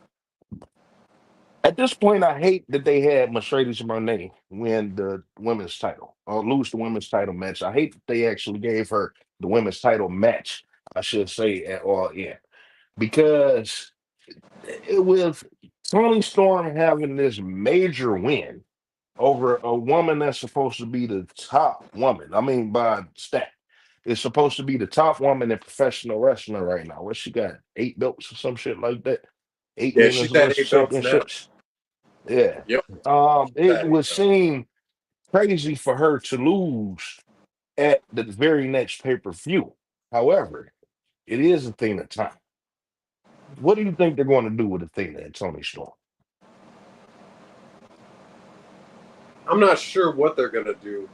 at this point, I hate that they had Mercedes Moné win the women's title or lose the women's title match. I hate that they actually gave her the women's title match, I should say, at All In, because it was Tony Storm having this major win over a woman that's supposed to be the top woman. I mean, by stat, is supposed to be the top woman in professional wrestling right now. What she got? 8 belts or some shit like that. Eight Yeah, she's women's at wrestling 8 belts now. championships. Yeah. Yep. It At 8 would belts. seem crazy for her to lose at the very next pay-per-view. However, it is Athena time. What do you think they're going to do with Athena and Tony Storm? I'm not sure what they're gonna do.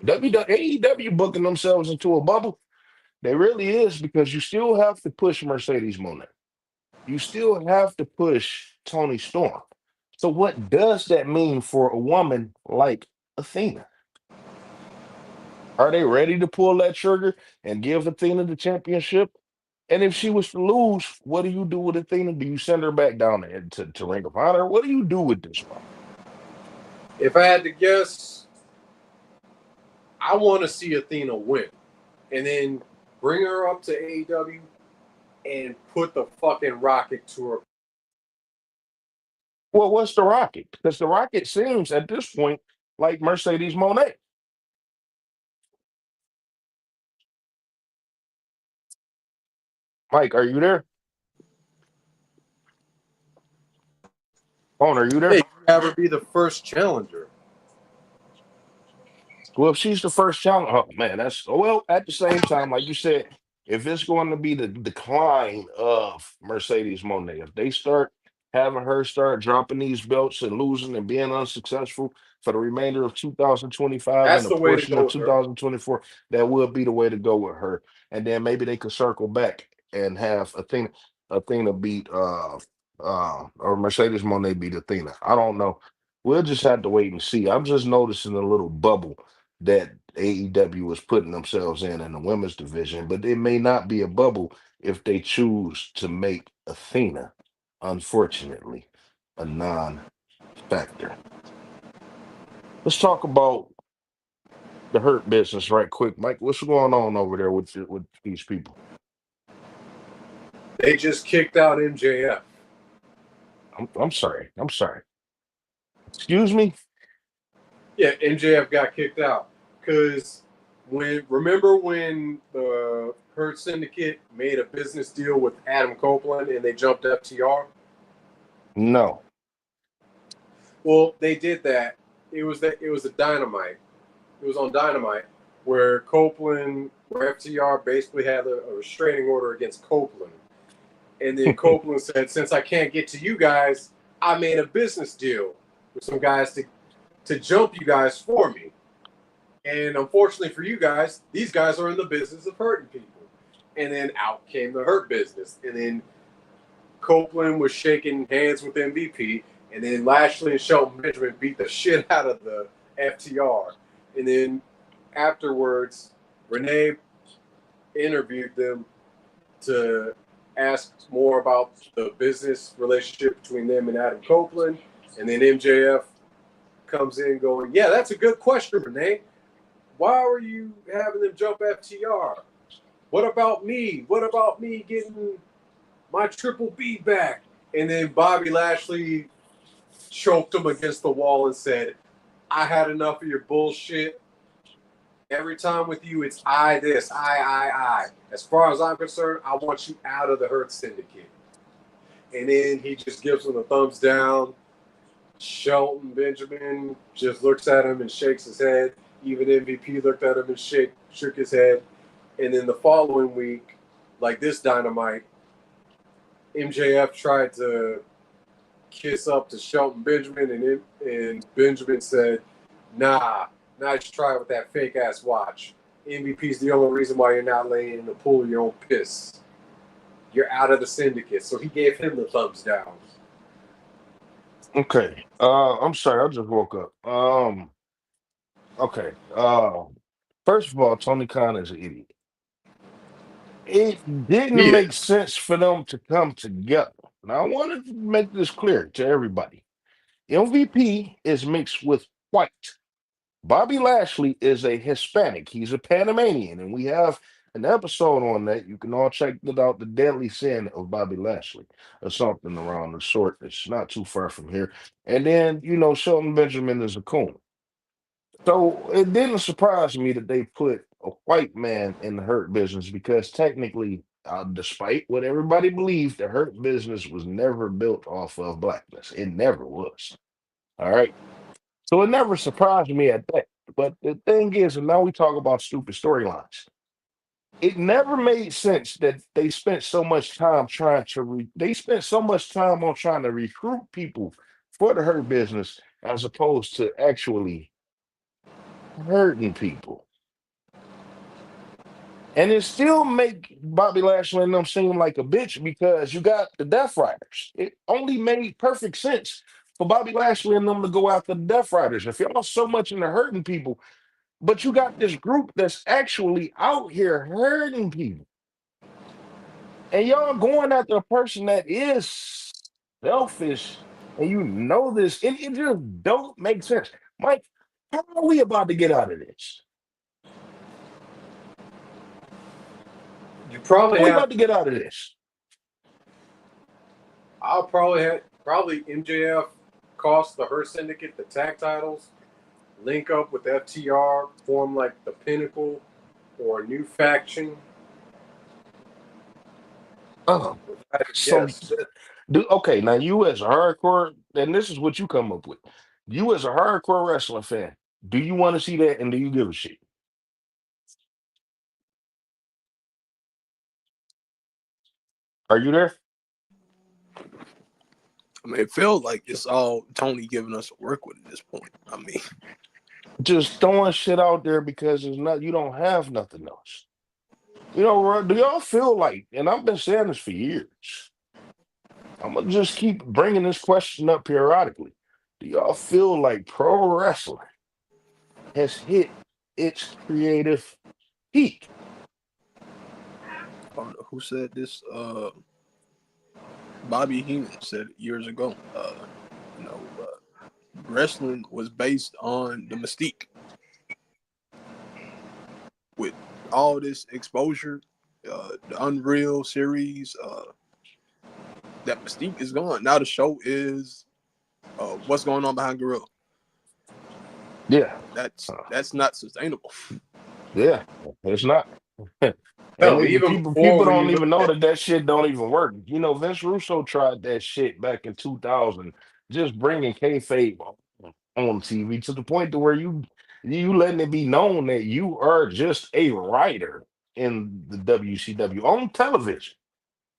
AEW booking themselves into a bubble. They really is because you still have to push Mercedes Moné. You still have to push Tony Storm. So what does that mean for a woman like Athena? Are they ready to pull that trigger and give Athena the championship? And if she was to lose, what do you do with Athena? Do you send her back down there to Ring of Honor? What do you do with this one? If I had to guess, I want to see Athena win, and then bring her up to AEW and put the fucking rocket to her. Well, what's the Rocket? Because the Rocket seems at this point like Mercedes Moné. Mike, are you there? Phone, are you Hey, there? have her be the first challenger. Well, if she's the first challenge, oh man, that's well. At the same time, like you said, if it's going to be the decline of Mercedes Moné, if they start having her start dropping these belts and losing and being unsuccessful for the remainder of 2025 and That's a the way to portion go of with her. 2024, that would be the way to go with her. And then maybe they could circle back and have Athena beat or Mercedes Moné beat Athena. I don't know. We'll just have to wait and see. I'm just noticing a little bubble that AEW is putting themselves in the women's division, but it may not be a bubble if they choose to make Athena, unfortunately, a non-factor. Let's talk about the hurt business right quick, Mike. What's going on over there with these people? They just kicked out MJF. I'm sorry. I'm sorry. Excuse me. Yeah, MJF got kicked out because when the Hurt Syndicate made a business deal with Adam Copeland and they jumped FTR. No. Well, they did that. It was a Dynamite. It was on Dynamite where FTR basically had a restraining order against Copeland, and then Copeland said, "Since I can't get to you guys, I made a business deal with some guys to jump you guys for me." And unfortunately for you guys, these guys are in the business of hurting people. And then out came the hurt business. And then Copeland was shaking hands with MVP. And then Lashley and Shelton Benjamin beat the shit out of the FTR. And then afterwards, Renee interviewed them to ask more about the business relationship between them and Adam Copeland. And then MJF comes in going, "Yeah, that's a good question, Renee. Why were you having them jump FTR? What about me? What about me getting my Triple B back?" And then Bobby Lashley choked him against the wall and said, "I had enough of your bullshit. Every time with you, it's I this, I. As far as I'm concerned, I want you out of the Hurt Syndicate." And then he just gives him a thumbs down. Shelton Benjamin just looks at him and shakes his head. Even MVP looked at him and shook his head. And then the following week, like this Dynamite, MJF tried to kiss up to Shelton Benjamin, and Benjamin said, "Nah, nice try with that fake ass watch. MVP's the only reason why you're not laying in the pool of your own piss." you're out of the syndicate. So he gave him the thumbs down. Okay. I'm sorry, I just woke up. Okay. First of all, Tony Khan is an idiot. It He didn't make is. sense for them to come together. Now, I wanted to make this clear to everybody. MVP is mixed with white. Bobby Lashley is a Hispanic. He's a Panamanian, and we have an episode on that. You can all check it out, The Deadly Sin of Bobby Lashley, or something around the sort. It's not too far from here. And then, Shelton Benjamin is a coon. So it didn't surprise me that they put a white man in the hurt business because technically, despite what everybody believed, the hurt business was never built off of blackness. It never was. All right. So it never surprised me at that. But the thing is, and now we talk about stupid storylines. It never made sense that they spent so much time they spent so much time on trying to recruit people for the hurt business as opposed to actually hurting people. And it still make Bobby Lashley and them seem like a bitch because you got the Death Riders. It only made perfect sense for Bobby Lashley and them to go after the Death Riders. If y'all so much into hurting people, but you got this group that's actually out here hurting people. And y'all going after a person that is selfish, and you know this, and it just don't make sense. Mike, how are we about to get out of this? You probably How are we have. about to get out of this? I'll probably have probably MJF cost the Hurt Syndicate the tag titles, link up with FTR, form like the Pinnacle or a new faction. Uh, so, Yes. okay, now you as a hardcore, and this is what you come up with. You as a hardcore wrestling fan, do you want to see that, and do you give a shit? Are you there? I mean, it feels like it's all Tony giving us a work with at this point. I mean, Just throwing shit out there because there's not, you don't have nothing else. Do y'all feel like, and I've been saying this for years, I'm gonna just keep bringing this question up periodically. Do y'all feel like pro wrestling has hit its creative peak? I don't know who said this. Bobby Heenan said it years ago. You know, wrestling was based on the mystique. With all this exposure, the Unreal series, that mystique is gone. Now the show is what's going on behind Gorilla. Yeah, uh, That's not sustainable. yeah, it's not. And Hell, even people before when don't you look even know at that shit don't even work. Vince Russo tried that shit back in 2000, just bringing kayfabe on TV to the point to where you letting it be known that you are just a writer in the WCW on television,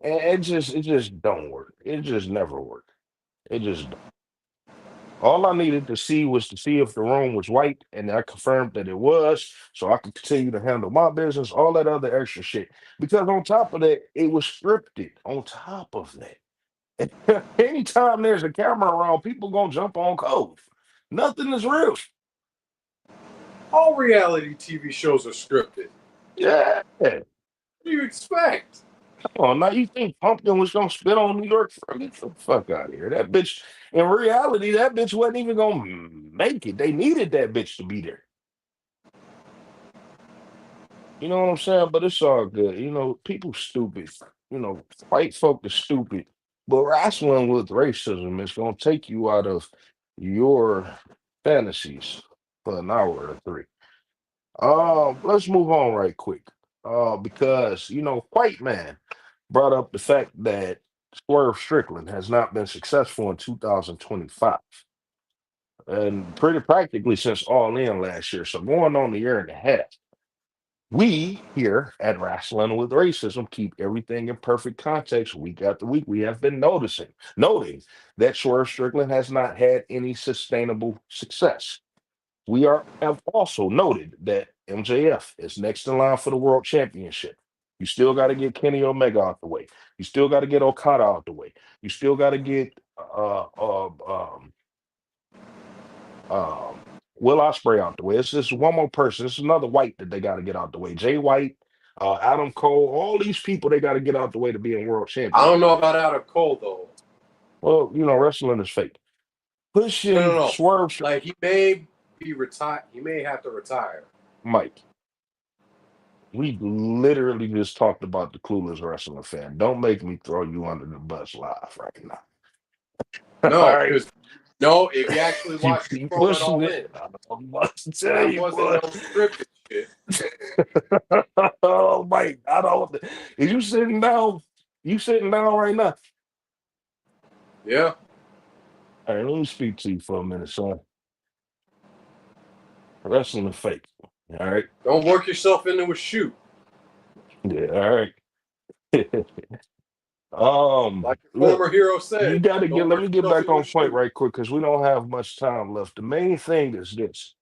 and it just don't work. It just never worked. It just don't. All I needed to see was to see if the room was white, and I confirmed that it was, so I could continue to handle my business, all that other extra shit. Because on top of that, it was scripted. On top of that, anytime there's a camera around, people gonna jump on code. Nothing is real. all reality TV shows are scripted. Yeah. What do you expect? Oh, now you think Pumpkin was gonna spit on New York? Get the fuck out of here. That bitch, in reality, that bitch wasn't even gonna make it. They needed that bitch to be there. You know what I'm saying? But it's all good. People stupid. White folk are stupid. But wrestling with racism is gonna take you out of your fantasies for an hour or three. Let's move on right quick. Because White Man brought up the fact that Swerve Strickland has not been successful in 2025, and pretty practically since All In last year. So going on a year and a half. We here at Wrestling with Racism keep everything in perfect context week after week. We have been noting that Swerve Strickland has not had any sustainable success. Have also noted that MJF is next in line for the world championship. You still got to get Kenny Omega out the way. You still got to get Okada out the way. You still got to get Will Ospreay out the way. It's just one more person. It's another White that they got to get out the way. Jay White, Adam Cole, all these people they got to get out the way to be a world I champion. don't know about Adam Cole though. Well, wrestling is fake. Pushing No. Swerve, Like he may be retired. He may have to retire. Mike. We literally just talked about the clueless wrestling fan. Don't make me throw you under the bus live right now. All No, right. because no, if you actually You watch the keep promo at pushing All it. In, I'm about to tell that you, wasn't boy. no scripted shit. Oh, Mike, I don't. Is you sitting down? You sitting down right now? Yeah. All right, let me speak to you for a minute, son. Wrestling is fake. All right. Don't work yourself into a shoot. Yeah. All right. Like your Look, former hero you said, got to get. don't Let work me get yourself back into a on point shoot. right quick because we don't have much time left. The main thing is this: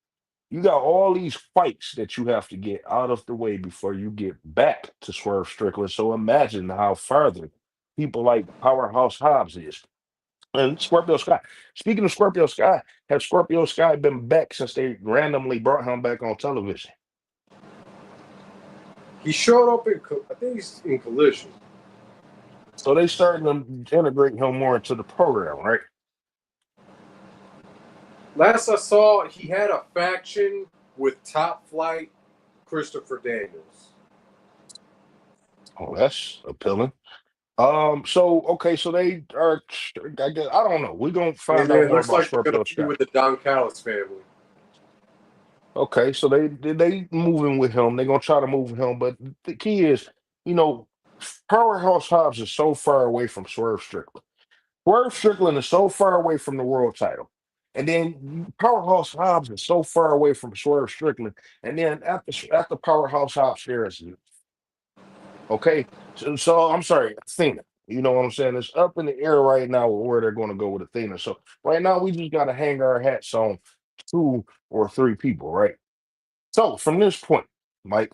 you got all these fights that you have to get out of the way before you get back to Swerve Strickland. So imagine how further people like Powerhouse Hobbs is. And Scorpio Sky. Speaking of Scorpio Sky, has Scorpio Sky been back since they randomly brought him back on television? He showed up I think he's in Collision. So they starting to integrate him more into the program, right? Last I saw, he had a faction with Top Flight Christopher Daniels. Oh, that's appealing. So okay, so they are. I guess I don't know. We're gonna And find out it more looks about like they're Scorpio going to be Sky. with the Don Callis family. Okay, so they moving with him. They're gonna try to move him, but the key is, you know, Powerhouse Hobbs is so far away from Swerve Strickland. Swerve Strickland is so far away from the world title. And then Powerhouse Hobbs is so far away from Swerve Strickland. And then after Powerhouse Hobbs, there is okay. So I'm sorry, Athena. You know what I'm saying? It's up in the air right now where they're going to go with Athena. So right now we just got to hang our hats on two or three people, right? So from this point, Mike,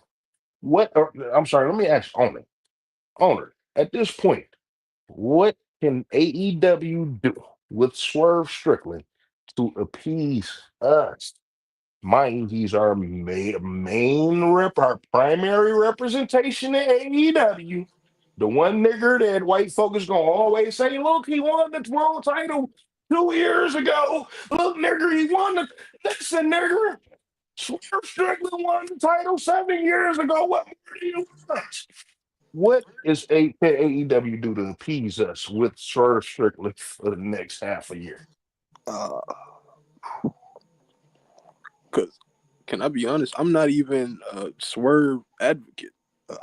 I'm sorry, let me ask owner, at this point, what can AEW do with Swerve Strickland to appease us? Mind he's our our primary representation in AEW. The one nigger that white folks gonna always say, look, he won the world title 2 years ago. Look, nigger, he won the listen, nigger. Swerve Strickland won the title 7 years ago. What more do you want? What can AEW do to appease us with Swerve Strickland for the next half a year? Uh, Cause can I be honest? I'm not even a Swerve advocate.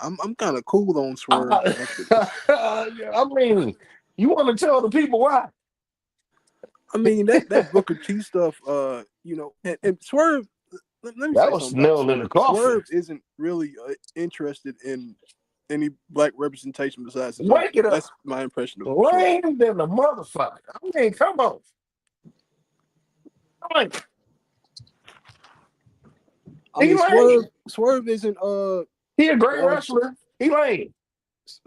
I'm kind of cool on Swerve after this. I mean, you want to tell the people why? I mean that Booker T stuff. And Swerve. Let me That say was something about nailed in the Swerve. coffin. Swerve isn't really interested in any black representation besides his own. Wake it up. That's my impression of Swerve. Lame than the motherfucker. I mean, come on. Come on. I He mean, lame. Swerve isn't He a great going to wrestler. He lame.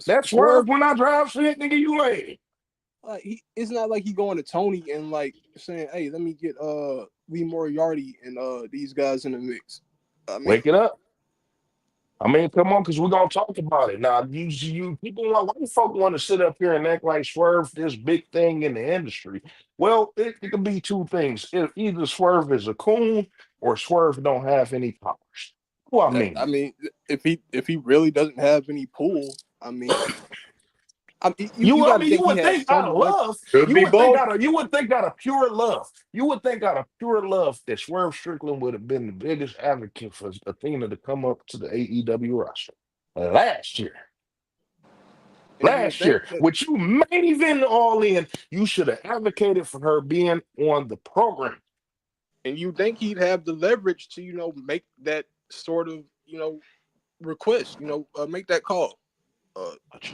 That's Swerve Swerve. when I drive shit, nigga, you lame. It's not like he going to Tony and like saying, "Hey, let me get Lee Moriarty and these guys in the mix." I mean, Wake it up. I mean, come on, because we're gonna talk about it. Now, you people like why folk want to sit up here and act like Swerve this big thing in the industry. Well, it could be two things. Either Swerve is a coon or Swerve don't have any powers. Well, I I mean, mean, if he really doesn't have any pull, you got to you think he would has think out some of leverage. love, Could be both. you would think out of pure love, that Swerve Strickland would have been the biggest advocate for Athena to come up to the AEW roster last year. And you would think that, Which you main event all in, you should have advocated for her being on the program. and you think he'd have the leverage to make that sort of request, make that call.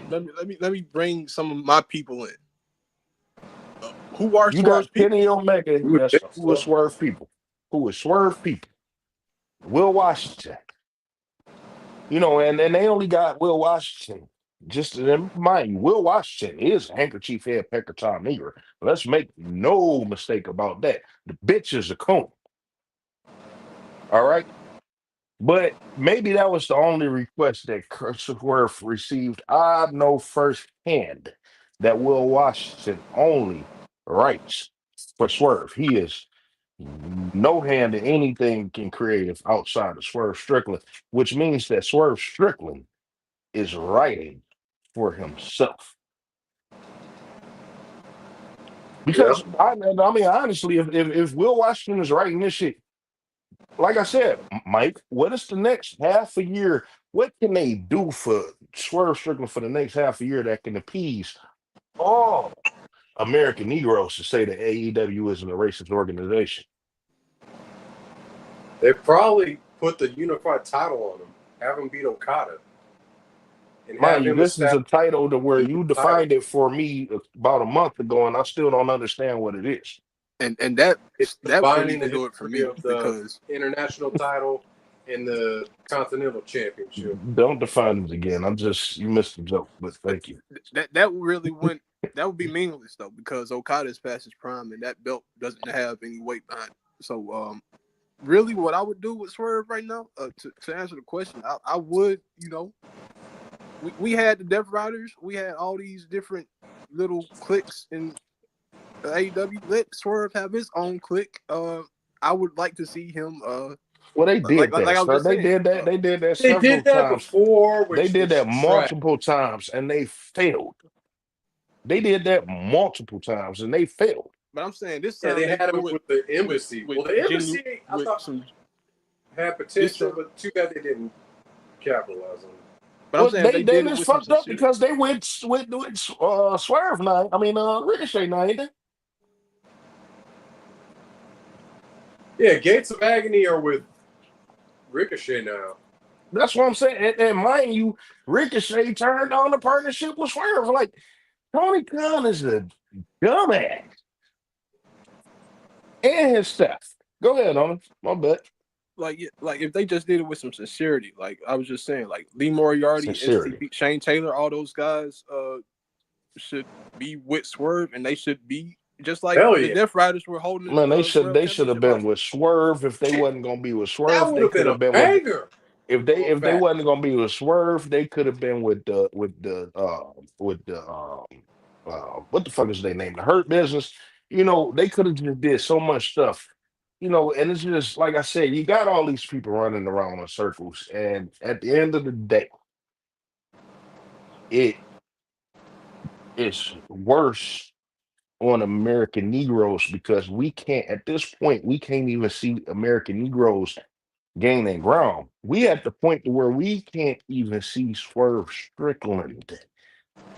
Let me bring some of my people in. Who are You Swerve's got people? Kenny Omega, You would that's think who is so. Swerve people. Who is Swerve people? Will Washington. and they only got Will Washington. Just to remind you, Will Washington is handkerchief head pecker Tom Negro. Let's make no mistake about that. The bitch is a coon. All right. But maybe that was the only request that Kurtzworth received. I know firsthand that Will Washington only writes for Swerve. He is no hand in anything can creative outside of Swerve Strickland, which means that Swerve Strickland is writing for himself. Yeah. Because I mean, honestly, if Will Washington is writing this shit, like I said, Mike, what is the next half a year? What can they do for Swerve Strickland for the next half a year that can appease all American Negroes to say that AEW isn't a racist organization? They probably put the unified title on him, have him beat Okada, and have Mind you, him this is a establish title to where the you title. defined it for me about a month ago, and I still don't understand what it is. And that It's really defining the will do it for history me of the because international title and the Continental Championship. Don't define it again. You missed the joke, but thank you. that really went that would be meaningless though because Okada's past his prime and that belt doesn't have any weight behind it. So really what I would do with Swerve right now to answer the question, I would we had the Death Riders, we had all these different little cliques in AEW. Let Swerve have his own clique. I would like to see him Well, they did like that, I was sir. just They saying. did that. They did that They several did that times. before, They which did was that trash. multiple times, and they failed. They did that multiple times, and they failed. But I'm saying this Yeah, time they they had him do it with the embassy. with Well, the genuine embassy I with thought some had this potential, time. but too bad they didn't capitalize on it. But I'm Well, saying they did they it just with some fucked up sincerity. because they went with Swerve now. I mean, Ricochet now, ain't they? Yeah, Gates of Agony are with Ricochet now. That's what I'm saying. And mind you, Ricochet turned on the partnership with Swerve. Like Tony Khan is a dumbass, and his staff. Go ahead, on my bet. Like if they just did it with some sincerity, like I was just saying, like Lee Moriarty, Sincerity. STP, Shane Taylor, all those guys should be with Swerve, and they should be just like Hell the yeah. Death Riders were holding Man, the World they should have Championship been hostage. with Swerve. If they Shit, wasn't gonna be with that Swerve, would they have could been have a been with. banger. If they Fact. wasn't gonna be with Swerve, they could have been with the what the fuck is their name? The Hurt Business. They could have just did so much stuff. And it's just like I said, you got all these people running around in circles, and at the end of the day, it is worse on American Negroes because we can't at this point we can't even see American Negroes gaining ground. We at the point to where we can't even see Swerve Strickland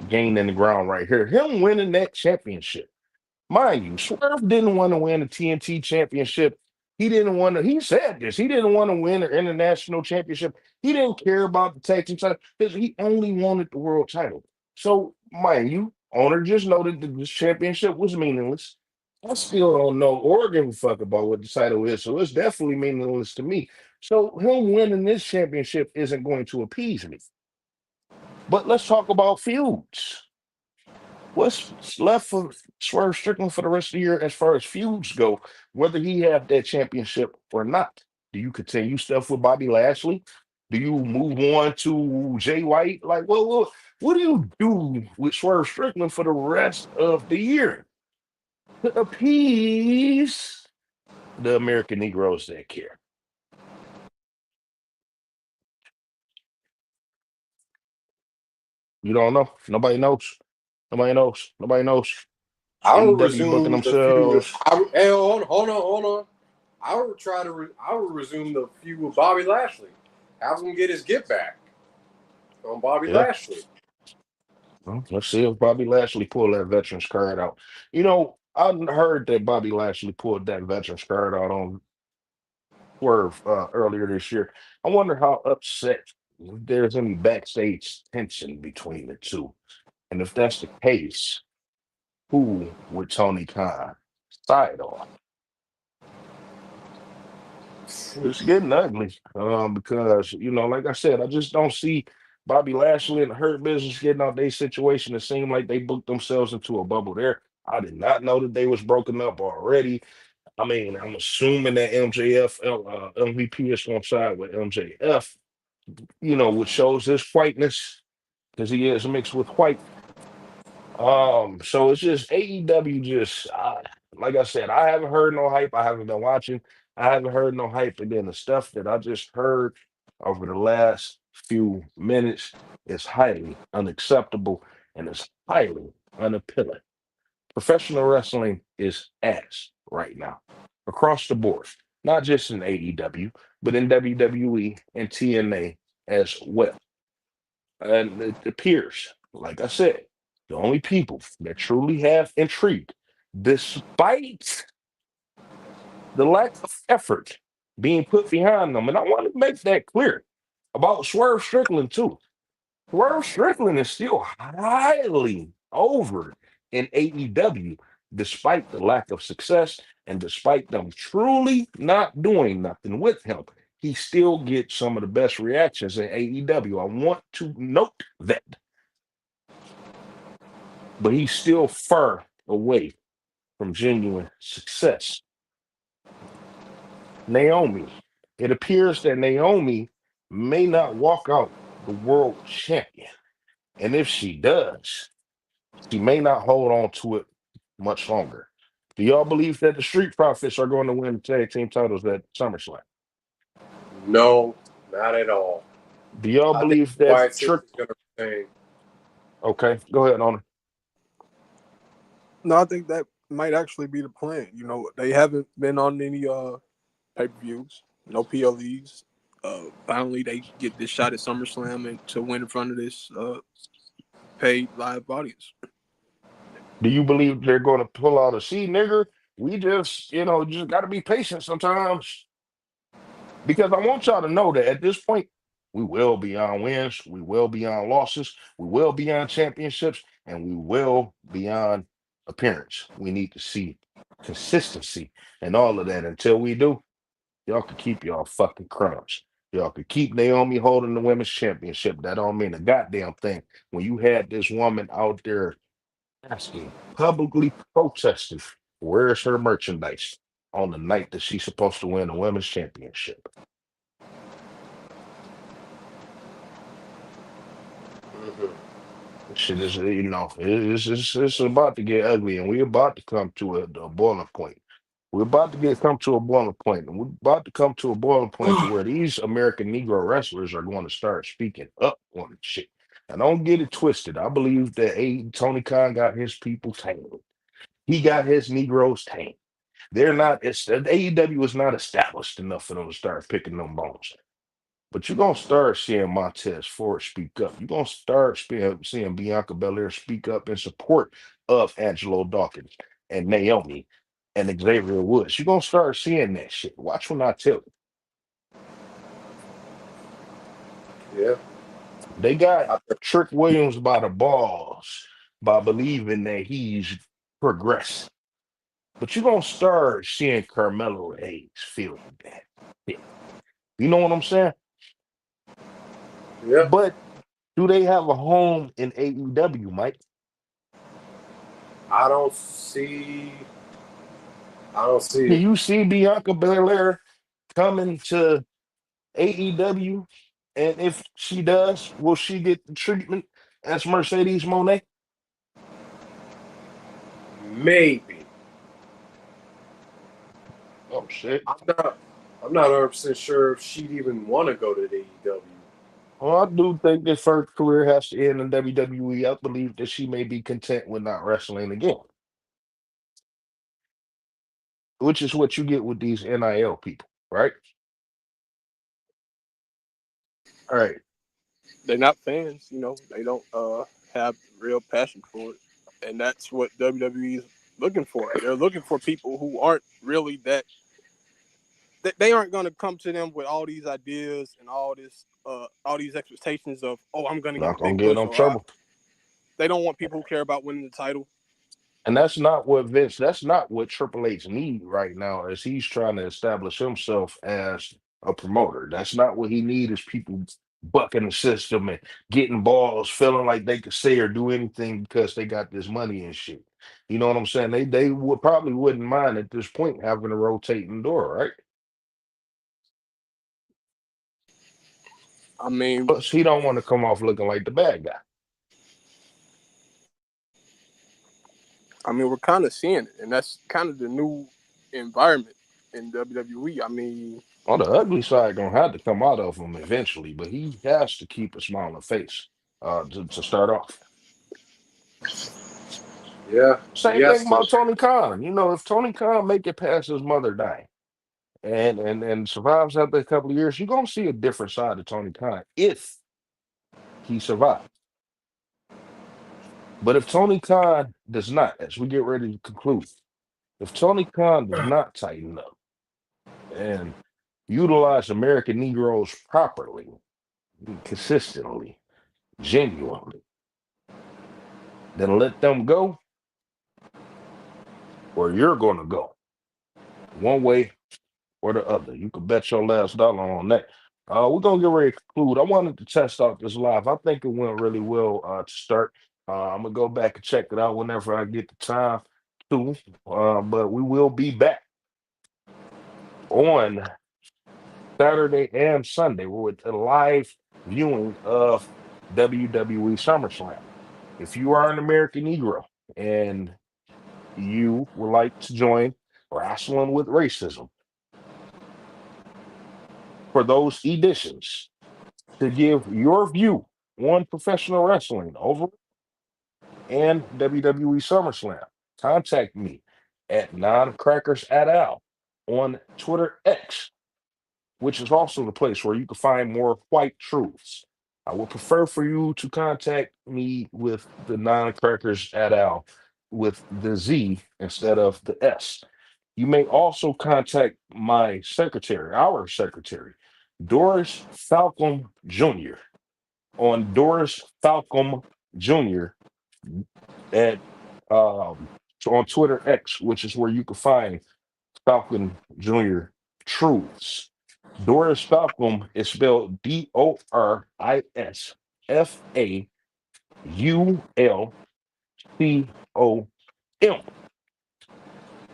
gaining the ground right here. Him winning that championship. Mind you, Swerve didn't want to win the TNT championship. He didn't want to, he said this. He didn't want to win the international championship. He didn't care about the tag team title. He only wanted the world title. So, mind you, owner just noted that this championship was meaningless. I still don't know or give a fuck about what the title is. So it's definitely meaningless to me. So him winning this championship isn't going to appease me. But let's talk about feuds. What's left for Swerve Strickland for the rest of the year as far as feuds go, whether he have that championship or not? Do you continue stuff with Bobby Lashley? Do you move on to Jay White? Like, what do you do with Swerve Strickland for the rest of the year to appease the American Negroes that care? You don't know. Nobody knows. Nobody knows. Nobody knows. I would AEW booking resume the feud. themselves. Hey, hold on. I would try to. I would resume the feud with Bobby Lashley. Have him get his get back on Bobby Yeah. Lashley. Well, let's see if Bobby Lashley pull that veterans card out. I heard that Bobby Lashley pulled that veterans card out on Swerve earlier this year. I wonder how upset if there's any backstage tension between the two. And if that's the case, who would Tony Khan side on? It's getting ugly. Because like I said, I just don't see Bobby Lashley and the Hurt Business getting out their situation. It seemed like they booked themselves into a bubble there. I did not know that they was broken up already. I mean, I'm assuming that MJF MVP is going to side with MJF, which shows his whiteness because he is mixed with white. So it's just AEW. Like I said, I haven't heard no hype. I haven't been watching. I haven't heard no hype, and then the stuff that I just heard over the last few minutes is highly unacceptable and it's highly unappealing. Professional wrestling is ass right now across the board, not just in AEW, but in WWE and TNA as well. And it appears, like I said, the only people that truly have intrigue, despite the lack of effort being put behind them. And I want to make that clear about Swerve Strickland, too. Swerve Strickland is still highly over in AEW, despite the lack of success and despite them truly not doing nothing with him. He still gets some of the best reactions in AEW. I want to note that. But he's still far away from genuine success. Naomi. It appears that Naomi may not walk out the world champion. And if she does, she may not hold on to it much longer. Do y'all believe that the Street Profits are going to win the tag team titles at SummerSlam? No, not at all. Do y'all I think believe the that White Six is going to retain. Okay, go ahead, Honor. No, I think that might actually be the plan. You know, they haven't been on any pay-per-views, no PLEs. Finally, they get this shot at SummerSlam and to win in front of this paid live audience. Do you believe they're going to pull out a see, nigger? We just got to be patient sometimes. Because I want y'all to know that at this point, we will be on wins, we will be on losses, we will be on championships, and we will be on appearance. We need to see consistency and all of that. Until we do, y'all can keep y'all fucking crumbs. Y'all could keep Naomi holding the women's championship. That don't mean a goddamn thing. When you had this woman out there asking, publicly protesting, where's her merchandise on the night that she's supposed to win the women's championship? Shit is, it's about to get ugly, and we're about to come to a boiling point. We're about to come to a boiling point, and we're about to come to a boiling point to where these American Negro wrestlers are going to start speaking up on the shit. And don't get it twisted. I believe that Tony Khan got his people tamed. He got his Negroes tamed. They're not. It's AEW is not established enough for them to start picking them bones. But you're gonna start seeing Montez Ford speak up. You're gonna start seeing Bianca Belair speak up in support of Angelo Dawkins and Naomi and Xavier Woods. You're gonna start seeing that shit. Watch when I tell you. Yeah. They got I, Trick Williams by the balls by believing that he's progressed. But you're gonna start seeing Carmelo Hayes feel that. Yeah. You know what I'm saying? yeah. But do they have a home in AEW, Mike? I don't see. I don't see Can it. you see Bianca Belair coming to AEW? And if she does, will she get the treatment as Mercedes Monet? Maybe. Oh shit. I'm not. I'm not 100% sure if she'd even want to go to the AEW. Well, I do think this first career has to end in WWE. I believe that she may be content with not wrestling again, which is what you get with these NIL people, right? All right. They're not fans, you know. They don't have real passion for it, and that's what WWE is looking for. They're looking for people who aren't really that. They aren't going to come to them with all these ideas and all these expectations of, oh, I'm going to get Not the gonna big get push, them or trouble. they don't want people who care about winning the title. And that's not what Vince, that's not what Triple H need right now, as he's trying to establish himself as a promoter. That's not what he need is people bucking the system and getting balls, feeling like they could say or do anything because they got this money and shit. You know what I'm saying? They would probably wouldn't mind at this point having a rotating door, right? I mean, Plus, he don't want to come off looking like the bad guy. we're kind of seeing it, and that's kind of the new environment in WWE. I mean, On the ugly side, gonna have to come out of him eventually, but he has to keep a smiling face to start off. Yeah, Same thing yes. about Tony Khan. You know, if Tony Khan make it past his mother dying and survives after a couple of years, you're gonna see a different side of Tony Khan if he survives. But if Tony Khan does not, as we get ready to conclude, if Tony Khan does not tighten up and utilize American Negroes properly, consistently, genuinely, then let them go, or you're gonna go one way or the other. You can bet your last dollar on that. We're gonna get ready to conclude. I wanted to test out this live. I think it went really well to start. I'm gonna go back and check it out whenever I get the time to. But we will be back on Saturday and Sunday with a live viewing of WWE SummerSlam. If you are an American Negro and you would like to join Wrestling with Racism for those editions, to give your view on professional wrestling over and WWE SummerSlam, contact me at Noncrackers at Al on Twitter X, which is also the place where you can find more white truths. I would prefer for you to contact me with the Noncrackers at Al with the Z instead of the S. You may also contact my secretary, our secretary, Doris Falcom Jr. on Doris Falcom Jr. at on Twitter X, which is where you can find Falcon Jr. Truths. Doris Falcom is spelled DorisFalcom.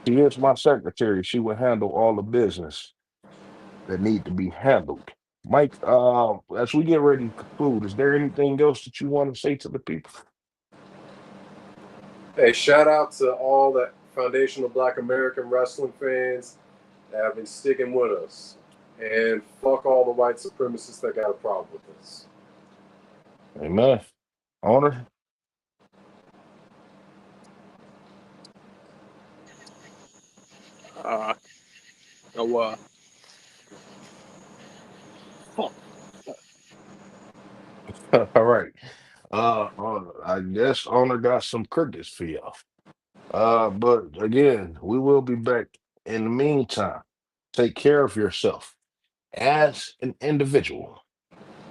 She is my secretary. She will handle all the business that need to be handled. Mike, as we get ready to conclude, is there anything else that you want to say to the people? Hey, shout out to all the foundational Black American wrestling fans that have been sticking with us. And fuck all the white supremacists that got a problem with us. Amen. Honor. uh, so, All right. I guess Honor got some crickets for y'all. But again, we will be back. In the meantime, take care of yourself as an individual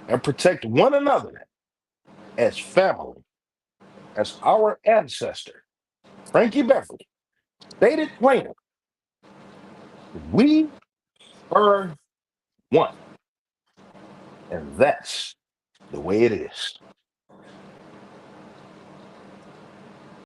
and protect one another as family, as our ancestor, Frankie Beverly, stated plainly, we are one. And that's the way it is.